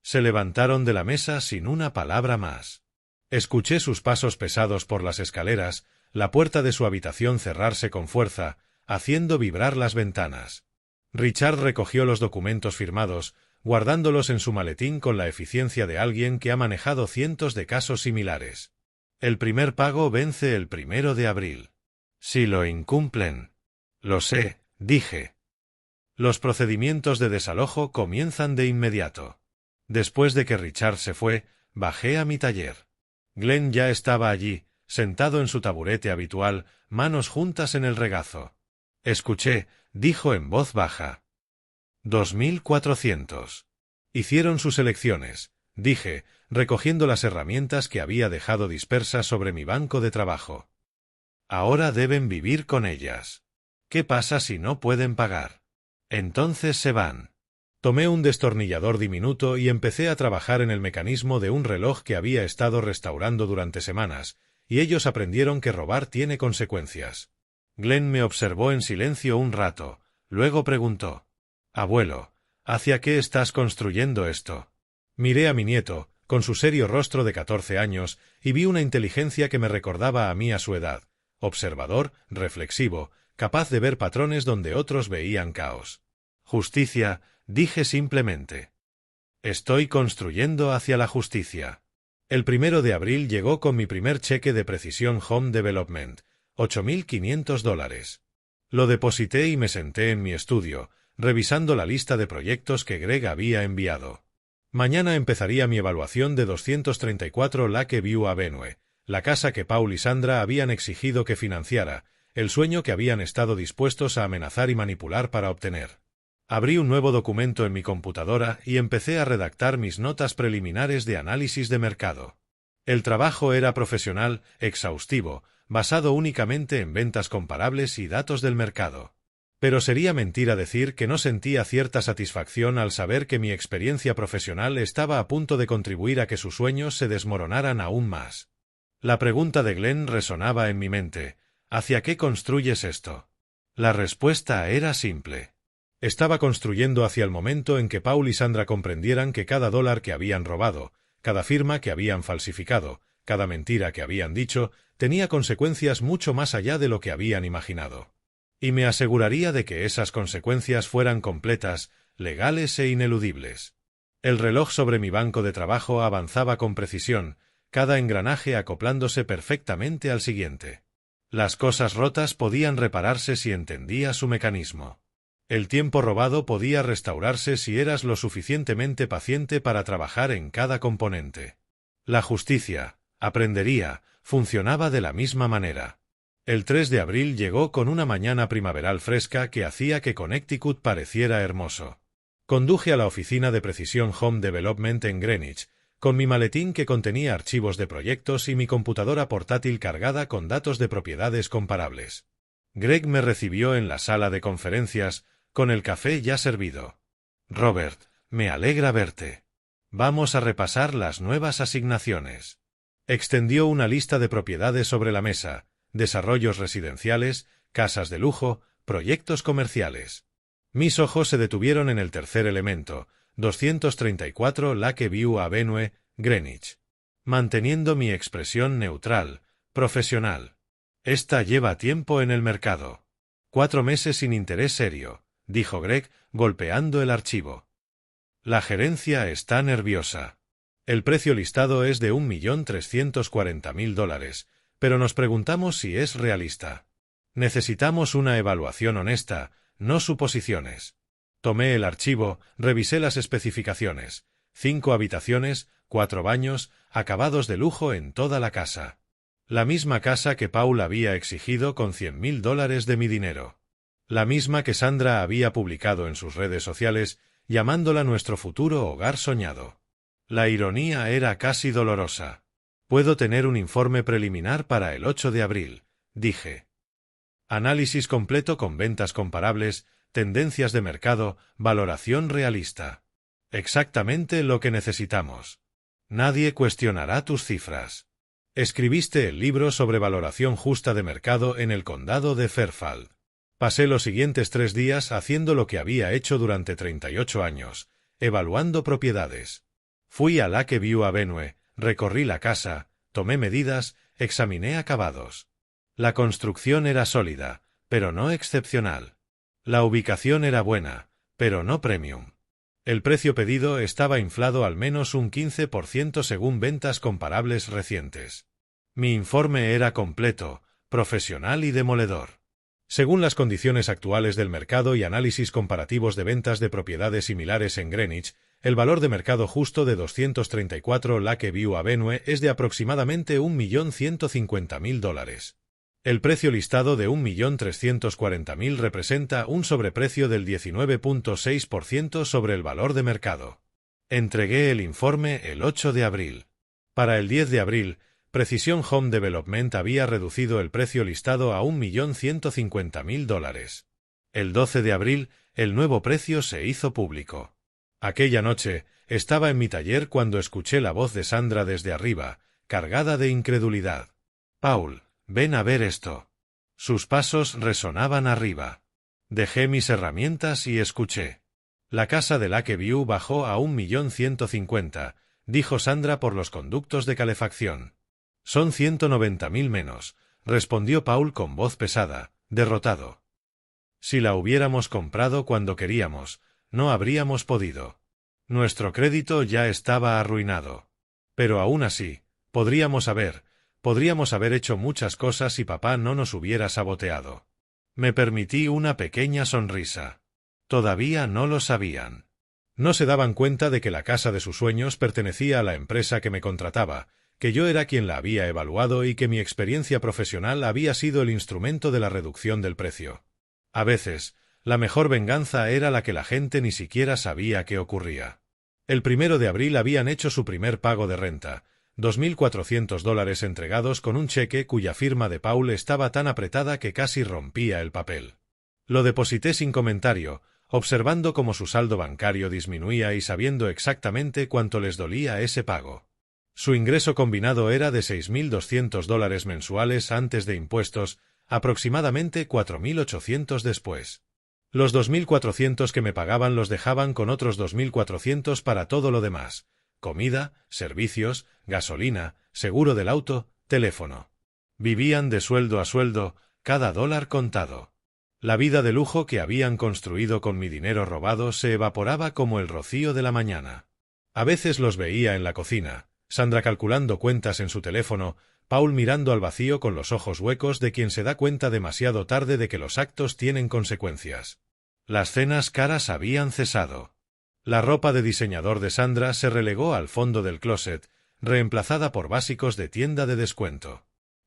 Se levantaron de la mesa sin una palabra más. Escuché sus pasos pesados por las escaleras, la puerta de su habitación cerrarse con fuerza, haciendo vibrar las ventanas. Richard recogió los documentos firmados, guardándolos en su maletín con la eficiencia de alguien que ha manejado cientos de casos similares. El primer pago vence el 1 de abril. Si lo incumplen. Lo sé, dije. Los procedimientos de desalojo comienzan de inmediato. Después de que Richard se fue, bajé a mi taller. Glenn ya estaba allí, sentado en su taburete habitual, manos juntas en el regazo. Escuché, dijo en voz baja. 2,400. Hicieron sus elecciones, dije, recogiendo las herramientas que había dejado dispersas sobre mi banco de trabajo. Ahora deben vivir con ellas. ¿Qué pasa si no pueden pagar? Entonces se van. Tomé un destornillador diminuto y empecé a trabajar en el mecanismo de un reloj que había estado restaurando durante semanas, y ellos aprendieron que robar tiene consecuencias. Glenn me observó en silencio un rato, luego preguntó: «Abuelo, ¿hacia qué estás construyendo esto?» Miré a mi nieto, con su serio rostro de 14 años, y vi una inteligencia que me recordaba a mí a su edad, observador, reflexivo, capaz de ver patrones donde otros veían caos. «Justicia», dije simplemente. «Estoy construyendo hacia la justicia». El 1 de abril llegó con mi primer cheque de Precision Home Development, $8.500. Lo deposité y me senté en mi estudio, revisando la lista de proyectos que Greg había enviado. Mañana empezaría mi evaluación de 234 Lakeview Avenue, la casa que Paul y Sandra habían exigido que financiara, el sueño que habían estado dispuestos a amenazar y manipular para obtener. Abrí un nuevo documento en mi computadora y empecé a redactar mis notas preliminares de análisis de mercado. El trabajo era profesional, exhaustivo, basado únicamente en ventas comparables y datos del mercado. Pero sería mentira decir que no sentía cierta satisfacción al saber que mi experiencia profesional estaba a punto de contribuir a que sus sueños se desmoronaran aún más. La pregunta de Glenn resonaba en mi mente: ¿hacia qué construyes esto? La respuesta era simple. Estaba construyendo hacia el momento en que Paul y Sandra comprendieran que cada dólar que habían robado, cada firma que habían falsificado, cada mentira que habían dicho, tenía consecuencias mucho más allá de lo que habían imaginado. Y me aseguraría de que esas consecuencias fueran completas, legales e ineludibles. El reloj sobre mi banco de trabajo avanzaba con precisión, cada engranaje acoplándose perfectamente al siguiente. Las cosas rotas podían repararse si entendía su mecanismo. El tiempo robado podía restaurarse si eras lo suficientemente paciente para trabajar en cada componente. La justicia, aprendería, funcionaba de la misma manera. El 3 de abril llegó con una mañana primaveral fresca que hacía que Connecticut pareciera hermoso. Conduje a la oficina de Precision Home Development en Greenwich, con mi maletín que contenía archivos de proyectos y mi computadora portátil cargada con datos de propiedades comparables. Greg me recibió en la sala de conferencias, con el café ya servido. «Robert, me alegra verte. Vamos a repasar las nuevas asignaciones». Extendió una lista de propiedades sobre la mesa: desarrollos residenciales, casas de lujo, proyectos comerciales. Mis ojos se detuvieron en el tercer elemento: 234 Lakeview Avenue, Greenwich. Manteniendo mi expresión neutral, profesional. «Esta lleva tiempo en el mercado. 4 meses sin interés serio», dijo Greg, golpeando el archivo. «La gerencia está nerviosa. El precio listado es de $1.340.000, pero nos preguntamos si es realista. Necesitamos una evaluación honesta, no suposiciones». Tomé el archivo, revisé las especificaciones: 5 habitaciones, 4 baños, acabados de lujo en toda la casa. La misma casa que Paul había exigido con $100.000 de mi dinero. La misma que Sandra había publicado en sus redes sociales, llamándola nuestro futuro hogar soñado. La ironía era casi dolorosa. «Puedo tener un informe preliminar para el 8 de abril», dije. «Análisis completo con ventas comparables, tendencias de mercado, valoración realista. Exactamente lo que necesitamos. Nadie cuestionará tus cifras. Escribiste el libro sobre valoración justa de mercado en el condado de Fairfield». Pasé los siguientes 3 días haciendo lo que había hecho durante 38 años, evaluando propiedades. Fui a Lakeview Avenue, recorrí la casa, tomé medidas, examiné acabados. La construcción era sólida, pero no excepcional. La ubicación era buena, pero no premium. El precio pedido estaba inflado al menos un 15% según ventas comparables recientes. Mi informe era completo, profesional y demoledor. Según las condiciones actuales del mercado y análisis comparativos de ventas de propiedades similares en Greenwich, el valor de mercado justo de 234 Lakeview Avenue es de aproximadamente $1.150.000. El precio listado de $1.340.000 representa un sobreprecio del 19.6% sobre el valor de mercado. Entregué el informe el 8 de abril. Para el 10 de abril, Precision Home Development había reducido el precio listado a $1.150.000. El 12 de abril, el nuevo precio se hizo público. Aquella noche, estaba en mi taller cuando escuché la voz de Sandra desde arriba, cargada de incredulidad. «Paul, ven a ver esto». Sus pasos resonaban arriba. Dejé mis herramientas y escuché. La casa de Lakeview bajó a $1.150.000, dijo Sandra por los conductos de calefacción. Son 190.000 menos, respondió Paul con voz pesada, derrotado. Si la hubiéramos comprado cuando queríamos, no habríamos podido. Nuestro crédito ya estaba arruinado. Pero aún así, podríamos haber hecho muchas cosas si papá no nos hubiera saboteado. Me permití una pequeña sonrisa. Todavía no lo sabían. No se daban cuenta de que la casa de sus sueños pertenecía a la empresa que me contrataba, que yo era quien la había evaluado y que mi experiencia profesional había sido el instrumento de la reducción del precio. A veces, la mejor venganza era la que la gente ni siquiera sabía que ocurría. El 1 de abril habían hecho su primer pago de renta, $2.400 entregados con un cheque cuya firma de Paul estaba tan apretada que casi rompía el papel. Lo deposité sin comentario, observando cómo su saldo bancario disminuía y sabiendo exactamente cuánto les dolía ese pago. Su ingreso combinado era de $6.200 mensuales antes de impuestos, aproximadamente $4.800 después. Los $2.400 que me pagaban los dejaban con otros $2.400 para todo lo demás: comida, servicios, gasolina, seguro del auto, teléfono. Vivían de sueldo a sueldo, cada dólar contado. La vida de lujo que habían construido con mi dinero robado se evaporaba como el rocío de la mañana. A veces los veía en la cocina, Sandra calculando cuentas en su teléfono, Paul mirando al vacío con los ojos huecos de quien se da cuenta demasiado tarde de que los actos tienen consecuencias. Las cenas caras habían cesado. La ropa de diseñador de Sandra se relegó al fondo del closet, reemplazada por básicos de tienda de descuento.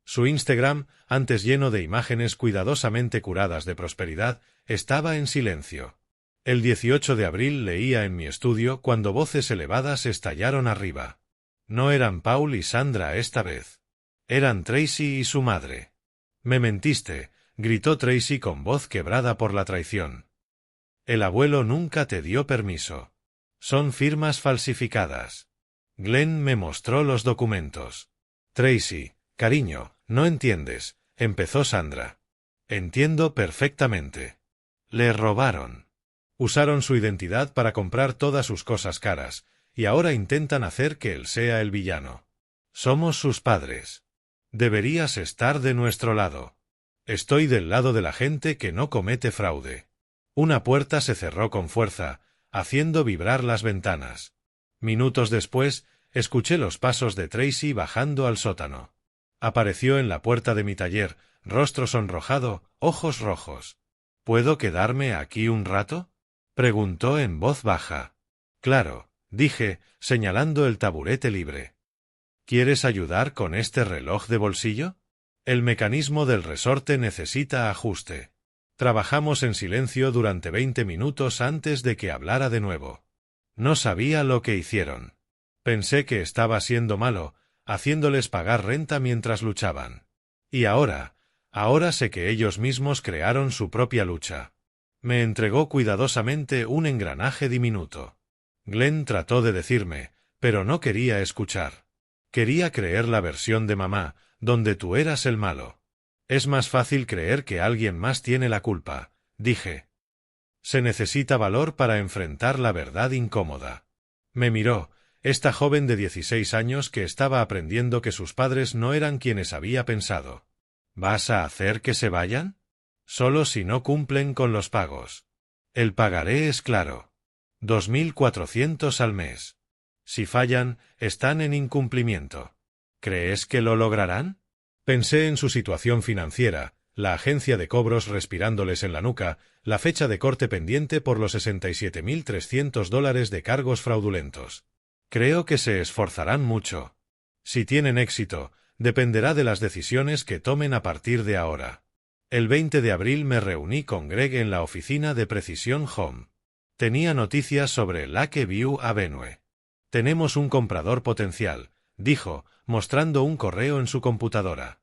Su Instagram, antes lleno de imágenes cuidadosamente curadas de prosperidad, estaba en silencio. El 18 de abril leía en mi estudio cuando voces elevadas estallaron arriba. No eran Paul y Sandra esta vez. Eran Tracy y su madre. «Me mentiste», gritó Tracy con voz quebrada por la traición. «El abuelo nunca te dio permiso. Son firmas falsificadas». Glenn me mostró los documentos. «Tracy, cariño, no entiendes», empezó Sandra. «Entiendo perfectamente. Le robaron. Usaron su identidad para comprar todas sus cosas caras, y ahora intentan hacer que él sea el villano. Somos sus padres. Deberías estar de nuestro lado. Estoy del lado de la gente que no comete fraude». Una puerta se cerró con fuerza, haciendo vibrar las ventanas. Minutos después, escuché los pasos de Tracy bajando al sótano. Apareció en la puerta de mi taller, rostro sonrojado, ojos rojos. «¿Puedo quedarme aquí un rato?», preguntó en voz baja. «Claro», dije, señalando el taburete libre. «¿Quieres ayudar con este reloj de bolsillo? El mecanismo del resorte necesita ajuste». Trabajamos en silencio durante 20 minutos antes de que hablara de nuevo. No sabía lo que hicieron. Pensé que estaba siendo malo, haciéndoles pagar renta mientras luchaban. Y ahora sé que ellos mismos crearon su propia lucha. Me entregó cuidadosamente un engranaje diminuto. Glenn trató de decirme, pero no quería escuchar. Quería creer la versión de mamá, donde tú eras el malo. «Es más fácil creer que alguien más tiene la culpa», dije. «Se necesita valor para enfrentar la verdad incómoda». Me miró, esta joven de 16 años que estaba aprendiendo que sus padres no eran quienes había pensado. «¿Vas a hacer que se vayan? Solo si no cumplen con los pagos. El pagaré es claro. $2.400 al mes. Si fallan, están en incumplimiento. ¿Crees que lo lograrán?». Pensé en su situación financiera, la agencia de cobros respirándoles en la nuca, la fecha de corte pendiente por los $67.300 de cargos fraudulentos. Creo que se esforzarán mucho. Si tienen éxito, dependerá de las decisiones que tomen a partir de ahora. El 20 de abril me reuní con Greg en la oficina de Precision Home. Tenía noticias sobre Lakeview Avenue. Tenemos un comprador potencial, dijo, mostrando un correo en su computadora.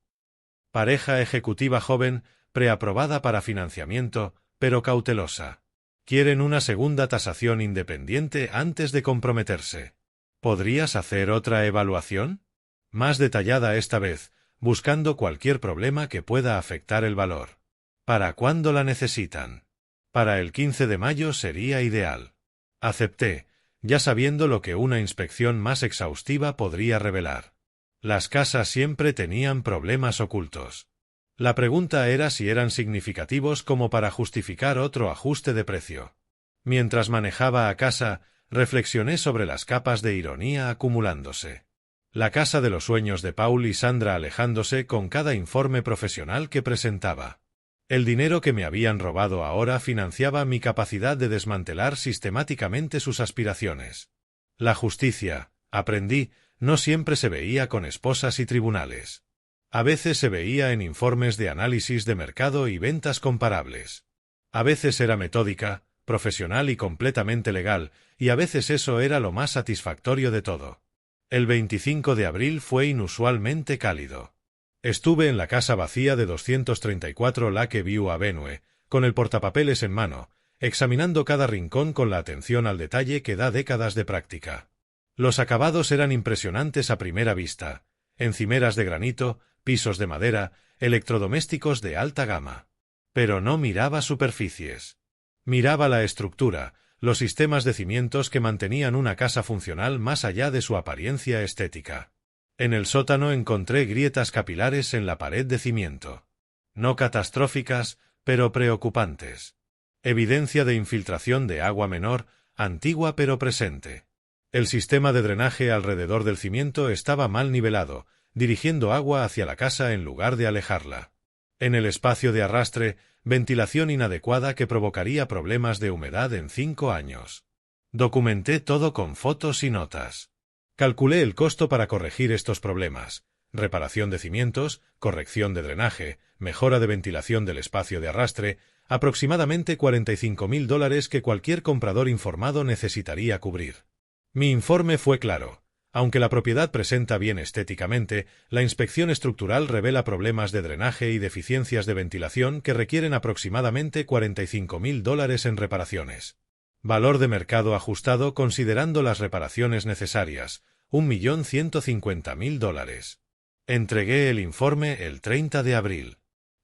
Pareja ejecutiva joven, preaprobada para financiamiento, pero cautelosa. Quieren una segunda tasación independiente antes de comprometerse. ¿Podrías hacer otra evaluación? Más detallada esta vez, buscando cualquier problema que pueda afectar el valor. ¿Para cuándo la necesitan? Para el 15 de mayo sería ideal. Acepté, ya sabiendo lo que una inspección más exhaustiva podría revelar. Las casas siempre tenían problemas ocultos. La pregunta era si eran significativos como para justificar otro ajuste de precio. Mientras manejaba a casa, reflexioné sobre las capas de ironía acumulándose. La casa de los sueños de Paul y Sandra alejándose con cada informe profesional que presentaba. El dinero que me habían robado ahora financiaba mi capacidad de desmantelar sistemáticamente sus aspiraciones. La justicia, aprendí, no siempre se veía con esposas y tribunales. A veces se veía en informes de análisis de mercado y ventas comparables. A veces era metódica, profesional y completamente legal, y a veces eso era lo más satisfactorio de todo. El 25 de abril fue inusualmente cálido. Estuve en la casa vacía de 234 Lakeview Avenue, con el portapapeles en mano, examinando cada rincón con la atención al detalle que da décadas de práctica. Los acabados eran impresionantes a primera vista: encimeras de granito, pisos de madera, electrodomésticos de alta gama. Pero no miraba superficies. Miraba la estructura, los sistemas de cimientos que mantenían una casa funcional más allá de su apariencia estética. En el sótano encontré grietas capilares en la pared de cimiento. No catastróficas, pero preocupantes. Evidencia de infiltración de agua menor, antigua pero presente. El sistema de drenaje alrededor del cimiento estaba mal nivelado, dirigiendo agua hacia la casa en lugar de alejarla. En el espacio de arrastre, ventilación inadecuada que provocaría problemas de humedad en 5 años. Documenté todo con fotos y notas. Calculé el costo para corregir estos problemas: reparación de cimientos, corrección de drenaje, mejora de ventilación del espacio de arrastre, aproximadamente $45,000 que cualquier comprador informado necesitaría cubrir. Mi informe fue claro. Aunque la propiedad presenta bien estéticamente, la inspección estructural revela problemas de drenaje y deficiencias de ventilación que requieren aproximadamente $45,000 en reparaciones. Valor de mercado ajustado considerando las reparaciones necesarias: $1,150,000. Entregué el informe el 30 de abril.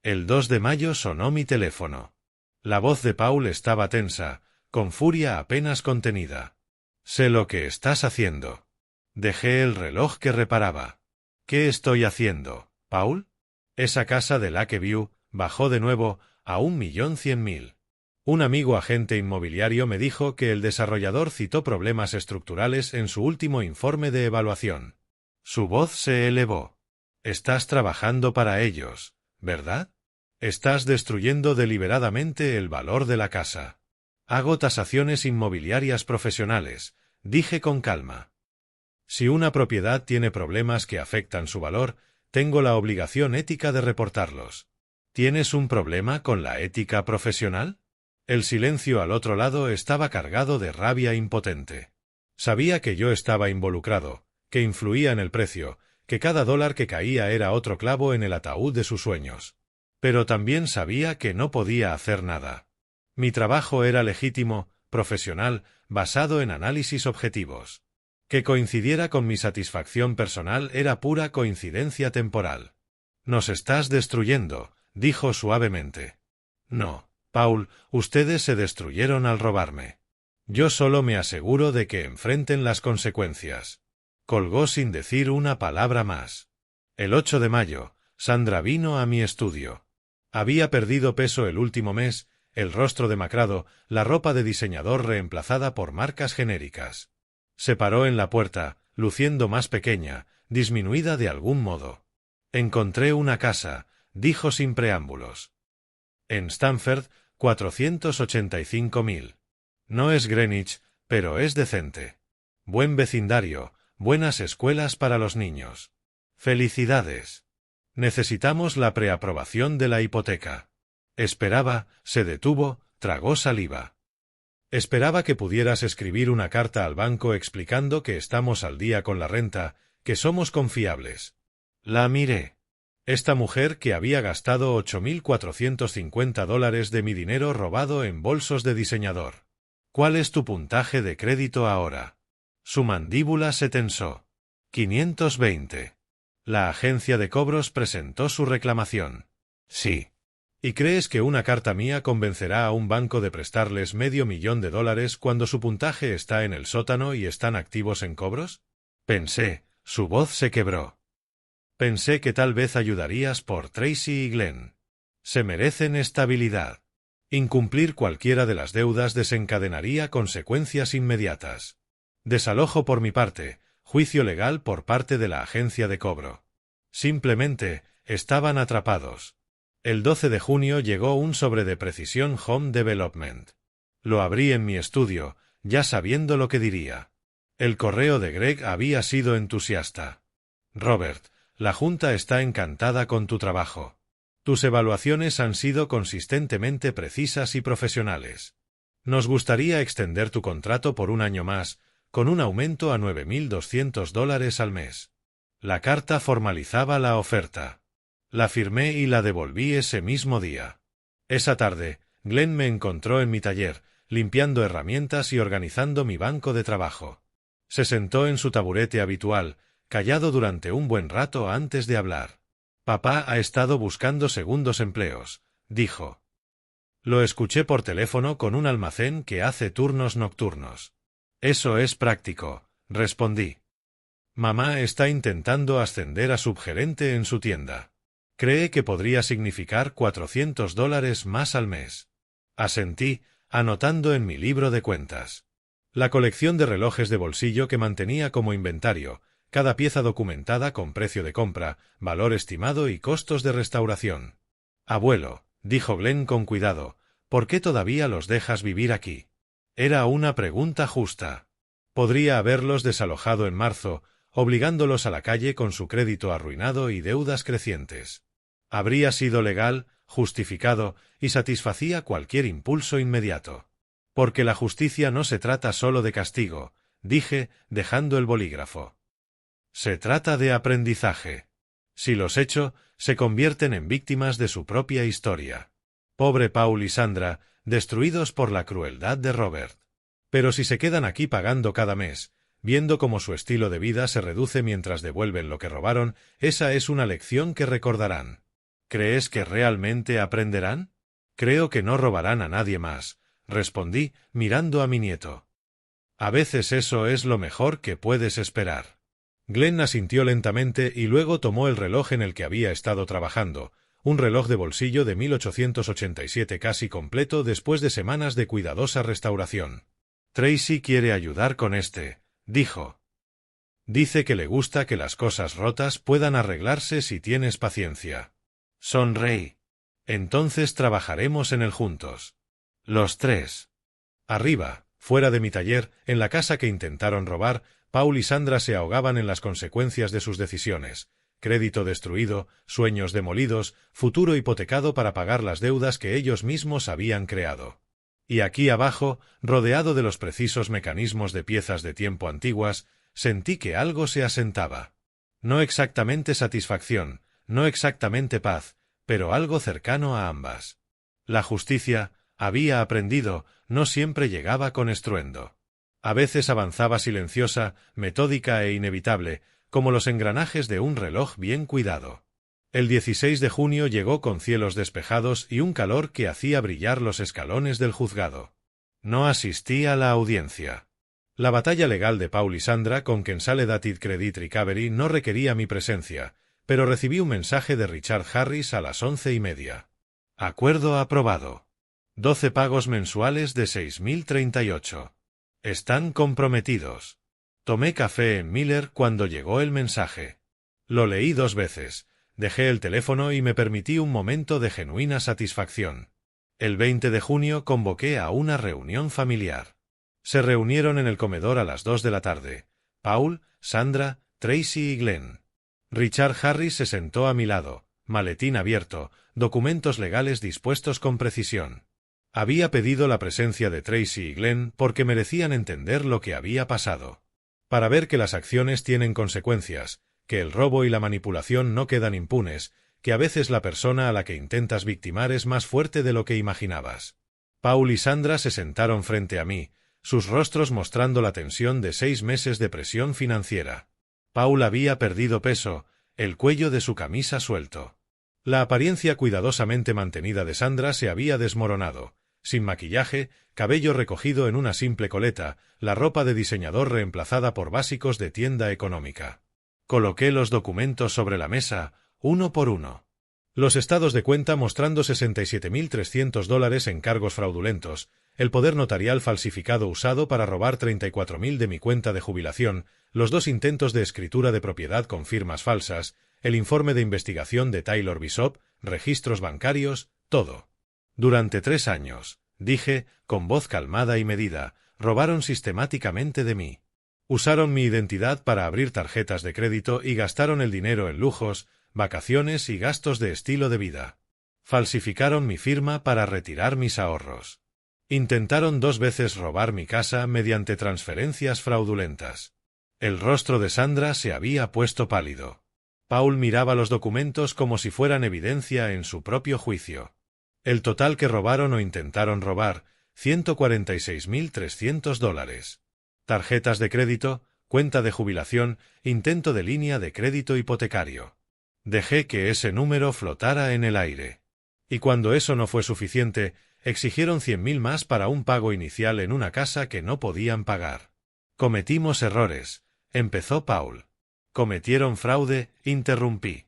El 2 de mayo sonó mi teléfono. La voz de Paul estaba tensa, con furia apenas contenida. «Sé lo que estás haciendo». Dejé el reloj que reparaba. «¿Qué estoy haciendo, Paul?» Esa casa de Lakeview bajó de nuevo a $1,100,000. Un amigo agente inmobiliario me dijo que el desarrollador citó problemas estructurales en su último informe de evaluación. Su voz se elevó. «Estás trabajando para ellos, ¿verdad? Estás destruyendo deliberadamente el valor de la casa». «Hago tasaciones inmobiliarias profesionales», dije con calma. «Si una propiedad tiene problemas que afectan su valor, tengo la obligación ética de reportarlos». «¿Tienes un problema con la ética profesional?» El silencio al otro lado estaba cargado de rabia impotente. Sabía que yo estaba involucrado, que influía en el precio, que cada dólar que caía era otro clavo en el ataúd de sus sueños. Pero también sabía que no podía hacer nada. Mi trabajo era legítimo, profesional, basado en análisis objetivos. Que coincidiera con mi satisfacción personal era pura coincidencia temporal. «Nos estás destruyendo», dijo suavemente. «No, Paul, ustedes se destruyeron al robarme. Yo solo me aseguro de que enfrenten las consecuencias». Colgó sin decir una palabra más. El 8 de mayo, Sandra vino a mi estudio. Había perdido peso el último mes, el rostro demacrado, la ropa de diseñador reemplazada por marcas genéricas. Se paró en la puerta, luciendo más pequeña, disminuida de algún modo. «Encontré una casa», dijo sin preámbulos. «En Stamford, $485,000. No es Greenwich, pero es decente. Buen vecindario, buenas escuelas para los niños. Felicidades. Necesitamos la preaprobación de la hipoteca». Esperaba, se detuvo, tragó saliva. Esperaba que pudieras escribir una carta al banco explicando que estamos al día con la renta, que somos confiables. La miré. Esta mujer que había gastado $8.450 de mi dinero robado en bolsos de diseñador. ¿Cuál es tu puntaje de crédito ahora? Su mandíbula se tensó. 520. La agencia de cobros presentó su reclamación. Sí. ¿Y crees que una carta mía convencerá a un banco de prestarles $500,000 cuando su puntaje está en el sótano y están activos en cobros? Pensé, su voz se quebró. Pensé que tal vez ayudarías por Tracy y Glenn. Se merecen estabilidad. Incumplir cualquiera de las deudas desencadenaría consecuencias inmediatas. Desalojo por mi parte, juicio legal por parte de la agencia de cobro. Simplemente, estaban atrapados. El 12 de junio llegó un sobre de Precision Home Development. Lo abrí en mi estudio, ya sabiendo lo que diría. El correo de Greg había sido entusiasta. Robert, la Junta está encantada con tu trabajo. Tus evaluaciones han sido consistentemente precisas y profesionales. Nos gustaría extender tu contrato por un año más, con un aumento a $9,200 al mes. La carta formalizaba la oferta. La firmé y la devolví ese mismo día. Esa tarde, Glenn me encontró en mi taller, limpiando herramientas y organizando mi banco de trabajo. Se sentó en su taburete habitual, callado durante un buen rato antes de hablar. Papá ha estado buscando segundos empleos, dijo. Lo escuché por teléfono con un almacén que hace turnos nocturnos. Eso es práctico, respondí. Mamá está intentando ascender a subgerente en su tienda. Cree que podría significar $400 más al mes. Asentí, anotando en mi libro de cuentas. La colección de relojes de bolsillo que mantenía como inventario, cada pieza documentada con precio de compra, valor estimado y costos de restauración. Abuelo, dijo Glenn con cuidado, ¿por qué todavía los dejas vivir aquí? Era una pregunta justa. Podría haberlos desalojado en marzo, obligándolos a la calle con su crédito arruinado y deudas crecientes. Habría sido legal, justificado y satisfacía cualquier impulso inmediato. Porque la justicia no se trata solo de castigo, dije, dejando el bolígrafo. Se trata de aprendizaje. Si los echo, se convierten en víctimas de su propia historia. Pobre Paul y Sandra, destruidos por la crueldad de Robert. Pero si se quedan aquí pagando cada mes, viendo cómo su estilo de vida se reduce mientras devuelven lo que robaron, esa es una lección que recordarán. ¿Crees que realmente aprenderán? Creo que no robarán a nadie más, respondí, mirando a mi nieto. A veces eso es lo mejor que puedes esperar. Glenn asintió lentamente y luego tomó el reloj en el que había estado trabajando, un reloj de bolsillo de 1887 casi completo después de semanas de cuidadosa restauración. Tracy quiere ayudar con este, dijo. Dice que le gusta que las cosas rotas puedan arreglarse si tienes paciencia. Sonreí. Entonces trabajaremos en él juntos. Los tres. Arriba, fuera de mi taller, en la casa que intentaron robar, Paul y Sandra se ahogaban en las consecuencias de sus decisiones. Crédito destruido, sueños demolidos, futuro hipotecado para pagar las deudas que ellos mismos habían creado. Y aquí abajo, rodeado de los precisos mecanismos de piezas de tiempo antiguas, sentí que algo se asentaba. No exactamente satisfacción, no exactamente paz, pero algo cercano a ambas. La justicia, había aprendido, no siempre llegaba con estruendo. A veces avanzaba silenciosa, metódica e inevitable, como los engranajes de un reloj bien cuidado. El 16 de junio llegó con cielos despejados y un calor que hacía brillar los escalones del juzgado. No asistí a la audiencia. La batalla legal de Paul y Sandra con Consolidated Credit Recovery no requería mi presencia, pero recibí un mensaje de Richard Harris a las 11:30. Acuerdo aprobado. 12 pagos mensuales de $6,038. Están comprometidos. Tomé café en Miller cuando llegó el mensaje. Lo leí 2 veces, dejé el teléfono y me permití un momento de genuina satisfacción. El 20 de junio convoqué a una reunión familiar. Se reunieron en el comedor a las 2 de la tarde. Paul, Sandra, Tracy y Glenn. Richard Harris se sentó a mi lado, maletín abierto, documentos legales dispuestos con precisión. Había pedido la presencia de Tracy y Glenn porque merecían entender lo que había pasado. Para ver que las acciones tienen consecuencias, que el robo y la manipulación no quedan impunes, que a veces la persona a la que intentas victimar es más fuerte de lo que imaginabas. Paul y Sandra se sentaron frente a mí, sus rostros mostrando la tensión de 6 meses de presión financiera. Paul había perdido peso, el cuello de su camisa suelto. La apariencia cuidadosamente mantenida de Sandra se había desmoronado, sin maquillaje, cabello recogido en una simple coleta, la ropa de diseñador reemplazada por básicos de tienda económica. Coloqué los documentos sobre la mesa, uno por uno. Los estados de cuenta mostrando $67.300 en cargos fraudulentos, el poder notarial falsificado usado para robar $34.000 de mi cuenta de jubilación, los 2 intentos de escritura de propiedad con firmas falsas, el informe de investigación de Taylor Bishop, registros bancarios, todo. Durante 3 años, dije, con voz calmada y medida, robaron sistemáticamente de mí. Usaron mi identidad para abrir tarjetas de crédito y gastaron el dinero en lujos, vacaciones y gastos de estilo de vida. Falsificaron mi firma para retirar mis ahorros. Intentaron 2 veces robar mi casa mediante transferencias fraudulentas. El rostro de Sandra se había puesto pálido. Paul miraba los documentos como si fueran evidencia en su propio juicio. El total que robaron o intentaron robar, $146.300. Tarjetas de crédito, cuenta de jubilación, intento de línea de crédito hipotecario. Dejé que ese número flotara en el aire. Y cuando eso no fue suficiente, exigieron 100.000 más para un pago inicial en una casa que no podían pagar. Cometimos errores, empezó Paul. Cometieron fraude, interrumpí.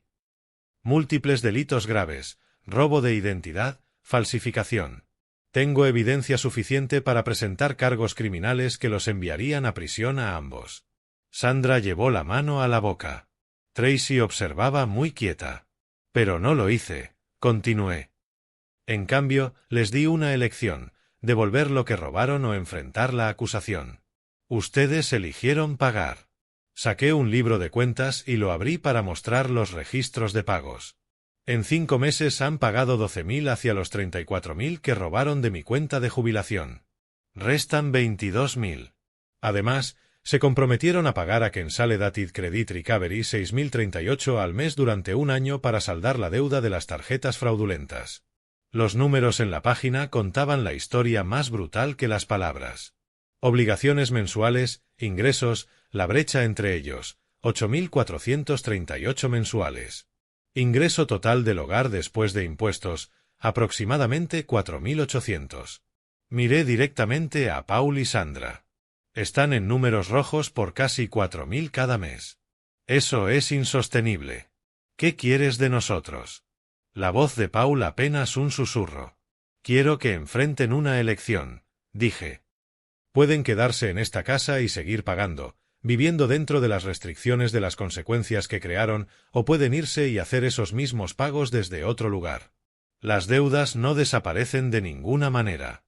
Múltiples delitos graves, robo de identidad, falsificación. Tengo evidencia suficiente para presentar cargos criminales que los enviarían a prisión a ambos. Sandra llevó la mano a la boca. Tracy observaba muy quieta. Pero no lo hice, continué. En cambio, les di una elección, devolver lo que robaron o enfrentar la acusación. Ustedes eligieron pagar. Saqué un libro de cuentas y lo abrí para mostrar los registros de pagos. En 5 meses han pagado 12.000 hacia los 34.000 que robaron de mi cuenta de jubilación. Restan 22.000. Además, se comprometieron a pagar a Consolidated Credit Recovery $6.038 al mes durante un año para saldar la deuda de las tarjetas fraudulentas. Los números en la página contaban la historia más brutal que las palabras. Obligaciones mensuales, ingresos, la brecha entre ellos, 8.438 mensuales. Ingreso total del hogar después de impuestos, aproximadamente 4.800. Miré directamente a Paul y Sandra. Están en números rojos por casi 4.000 cada mes. Eso es insostenible. ¿Qué quieres de nosotros? La voz de Paul apenas un susurro. Quiero que enfrenten una elección, dije. Pueden quedarse en esta casa y seguir pagando, viviendo dentro de las restricciones de las consecuencias que crearon, o pueden irse y hacer esos mismos pagos desde otro lugar. Las deudas no desaparecen de ninguna manera.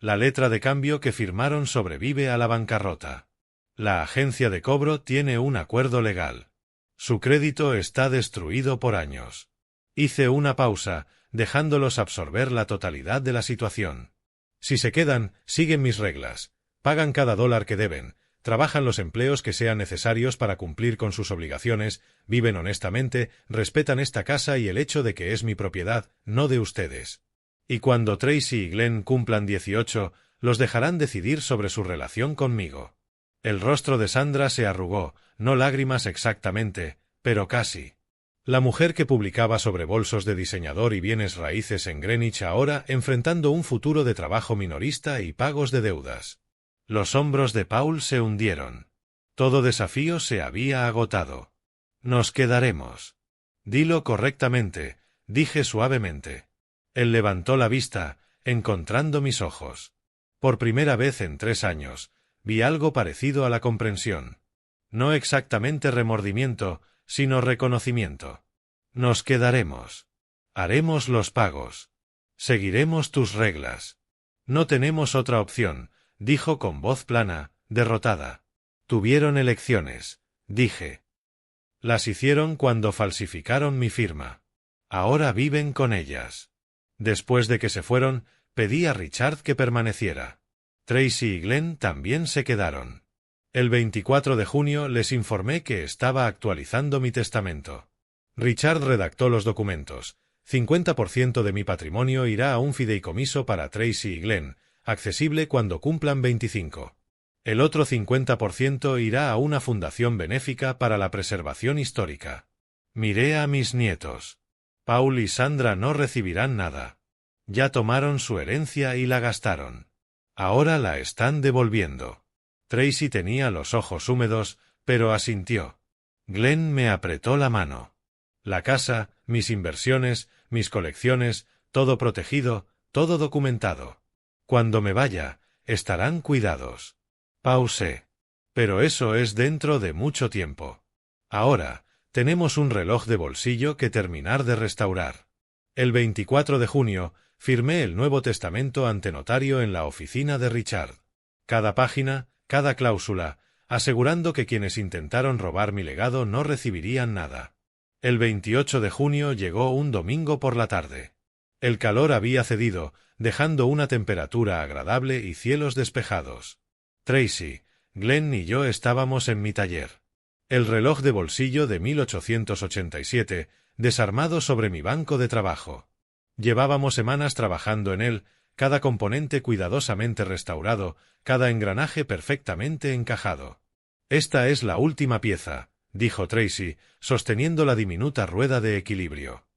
La letra de cambio que firmaron sobrevive a la bancarrota. La agencia de cobro tiene un acuerdo legal. Su crédito está destruido por años. Hice una pausa, dejándolos absorber la totalidad de la situación. Si se quedan, siguen mis reglas. Pagan cada dólar que deben, trabajan los empleos que sean necesarios para cumplir con sus obligaciones, viven honestamente, respetan esta casa y el hecho de que es mi propiedad, no de ustedes. Y cuando Tracy y Glenn cumplan 18, los dejarán decidir sobre su relación conmigo. El rostro de Sandra se arrugó, no lágrimas exactamente, pero casi. La mujer que publicaba sobre bolsos de diseñador y bienes raíces en Greenwich ahora enfrentando un futuro de trabajo minorista y pagos de deudas. Los hombros de Paul se hundieron. Todo desafío se había agotado. Nos quedaremos. Dilo correctamente, dije suavemente. Él levantó la vista, encontrando mis ojos. Por primera vez en 3 años, vi algo parecido a la comprensión. No exactamente remordimiento, sino reconocimiento. Nos quedaremos. Haremos los pagos. Seguiremos tus reglas. No tenemos otra opción, dijo con voz plana, derrotada. Tuvieron elecciones, dije. Las hicieron cuando falsificaron mi firma. Ahora viven con ellas. Después de que se fueron, Pedí a Richard que permaneciera. Tracy y Glenn también se quedaron. El 24 de junio les informé que estaba actualizando mi testamento. Richard redactó los documentos. 50% de mi patrimonio irá a un fideicomiso para Tracy y Glenn, accesible cuando cumplan 25. El otro 50% irá a una fundación benéfica para la preservación histórica. Miré a mis nietos. Paul y Sandra no recibirán nada. Ya tomaron su herencia y la gastaron. Ahora la están devolviendo. Tracy tenía los ojos húmedos, pero asintió. Glenn me apretó la mano. La casa, mis inversiones, mis colecciones, todo protegido, todo documentado. Cuando me vaya, estarán cuidados. Pausé. Pero eso es dentro de mucho tiempo. Ahora, tenemos un reloj de bolsillo que terminar de restaurar. El 24 de junio, firmé el Nuevo Testamento ante notario en la oficina de Richard. Cada página, cada cláusula, asegurando que quienes intentaron robar mi legado no recibirían nada. El 28 de junio llegó un domingo por la tarde. El calor había cedido, dejando una temperatura agradable y cielos despejados. Tracy, Glenn y yo estábamos en mi taller. El reloj de bolsillo de 1887, desarmado sobre mi banco de trabajo. Llevábamos semanas trabajando en él, cada componente cuidadosamente restaurado, cada engranaje perfectamente encajado. Esta es la última pieza, dijo Tracy, sosteniendo la diminuta rueda de equilibrio.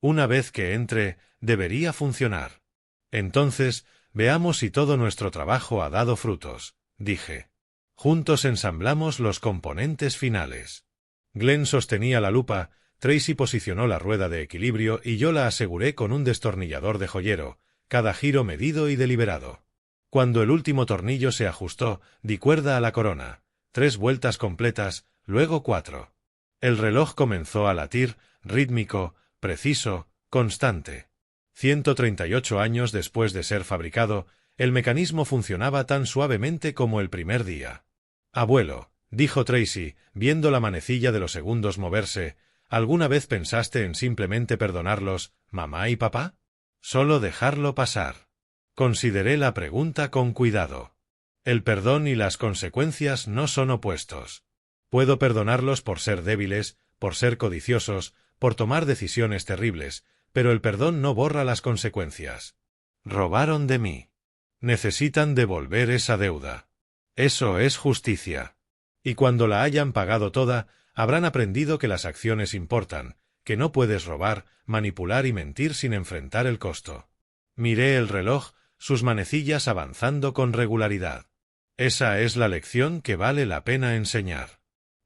Una vez que entre, debería funcionar. Entonces, veamos si todo nuestro trabajo ha dado frutos, dije. Juntos ensamblamos los componentes finales. Glenn sostenía la lupa, Tracy posicionó la rueda de equilibrio y yo la aseguré con un destornillador de joyero, cada giro medido y deliberado. Cuando el último tornillo se ajustó, di cuerda a la corona. 3 vueltas completas, luego 4. El reloj comenzó a latir, rítmico, preciso, constante. 138 años después de ser fabricado, el mecanismo funcionaba tan suavemente como el primer día. Abuelo, dijo Tracy, viendo la manecilla de los segundos moverse, ¿alguna vez pensaste en simplemente perdonarlos, mamá y papá? Solo dejarlo pasar. Consideré la pregunta con cuidado. El perdón y las consecuencias no son opuestos. Puedo perdonarlos por ser débiles, por ser codiciosos, por tomar decisiones terribles, pero el perdón no borra las consecuencias. Robaron de mí. Necesitan devolver esa deuda. Eso es justicia. Y cuando la hayan pagado toda, habrán aprendido que las acciones importan, que no puedes robar, manipular y mentir sin enfrentar el costo. Miré el reloj, sus manecillas avanzando con regularidad. Esa es la lección que vale la pena enseñar.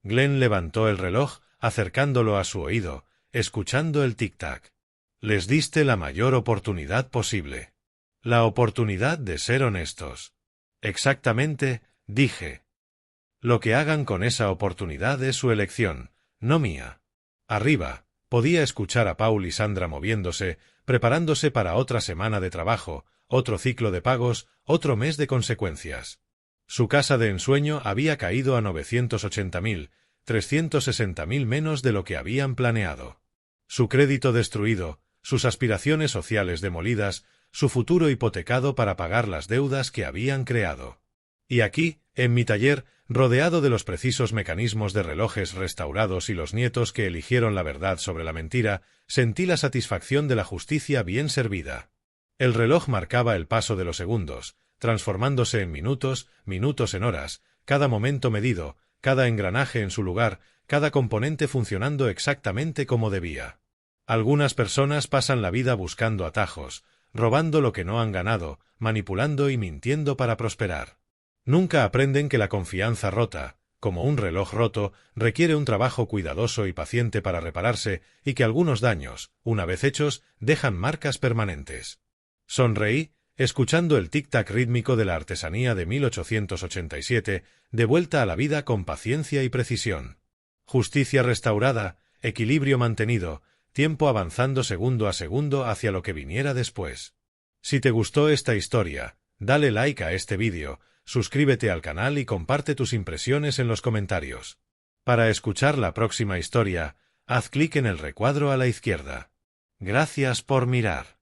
Glenn levantó el reloj, acercándolo a su oído, escuchando el tic-tac. Les diste la mayor oportunidad posible. La oportunidad de ser honestos. Exactamente, dije. Lo que hagan con esa oportunidad es su elección, no mía. Arriba, podía escuchar a Paul y Sandra moviéndose, preparándose para otra semana de trabajo, otro ciclo de pagos, otro mes de consecuencias. Su casa de ensueño había caído a 980.000, 360.000 menos de lo que habían planeado. Su crédito destruido, sus aspiraciones sociales demolidas, su futuro hipotecado para pagar las deudas que habían creado. Y aquí, en mi taller, rodeado de los precisos mecanismos de relojes restaurados y los nietos que eligieron la verdad sobre la mentira, sentí la satisfacción de la justicia bien servida. El reloj marcaba el paso de los segundos, transformándose en minutos, minutos en horas, cada momento medido, cada engranaje en su lugar, cada componente funcionando exactamente como debía. Algunas personas pasan la vida buscando atajos, robando lo que no han ganado, manipulando y mintiendo para prosperar. Nunca aprenden que la confianza rota, como un reloj roto, requiere un trabajo cuidadoso y paciente para repararse y que algunos daños, una vez hechos, dejan marcas permanentes. Sonreí, escuchando el tic-tac rítmico de la artesanía de 1887, de vuelta a la vida con paciencia y precisión. Justicia restaurada, equilibrio mantenido, tiempo avanzando segundo a segundo hacia lo que viniera después. Si te gustó esta historia, dale like a este vídeo, suscríbete al canal y comparte tus impresiones en los comentarios. Para escuchar la próxima historia, haz clic en el recuadro a la izquierda. Gracias por mirar.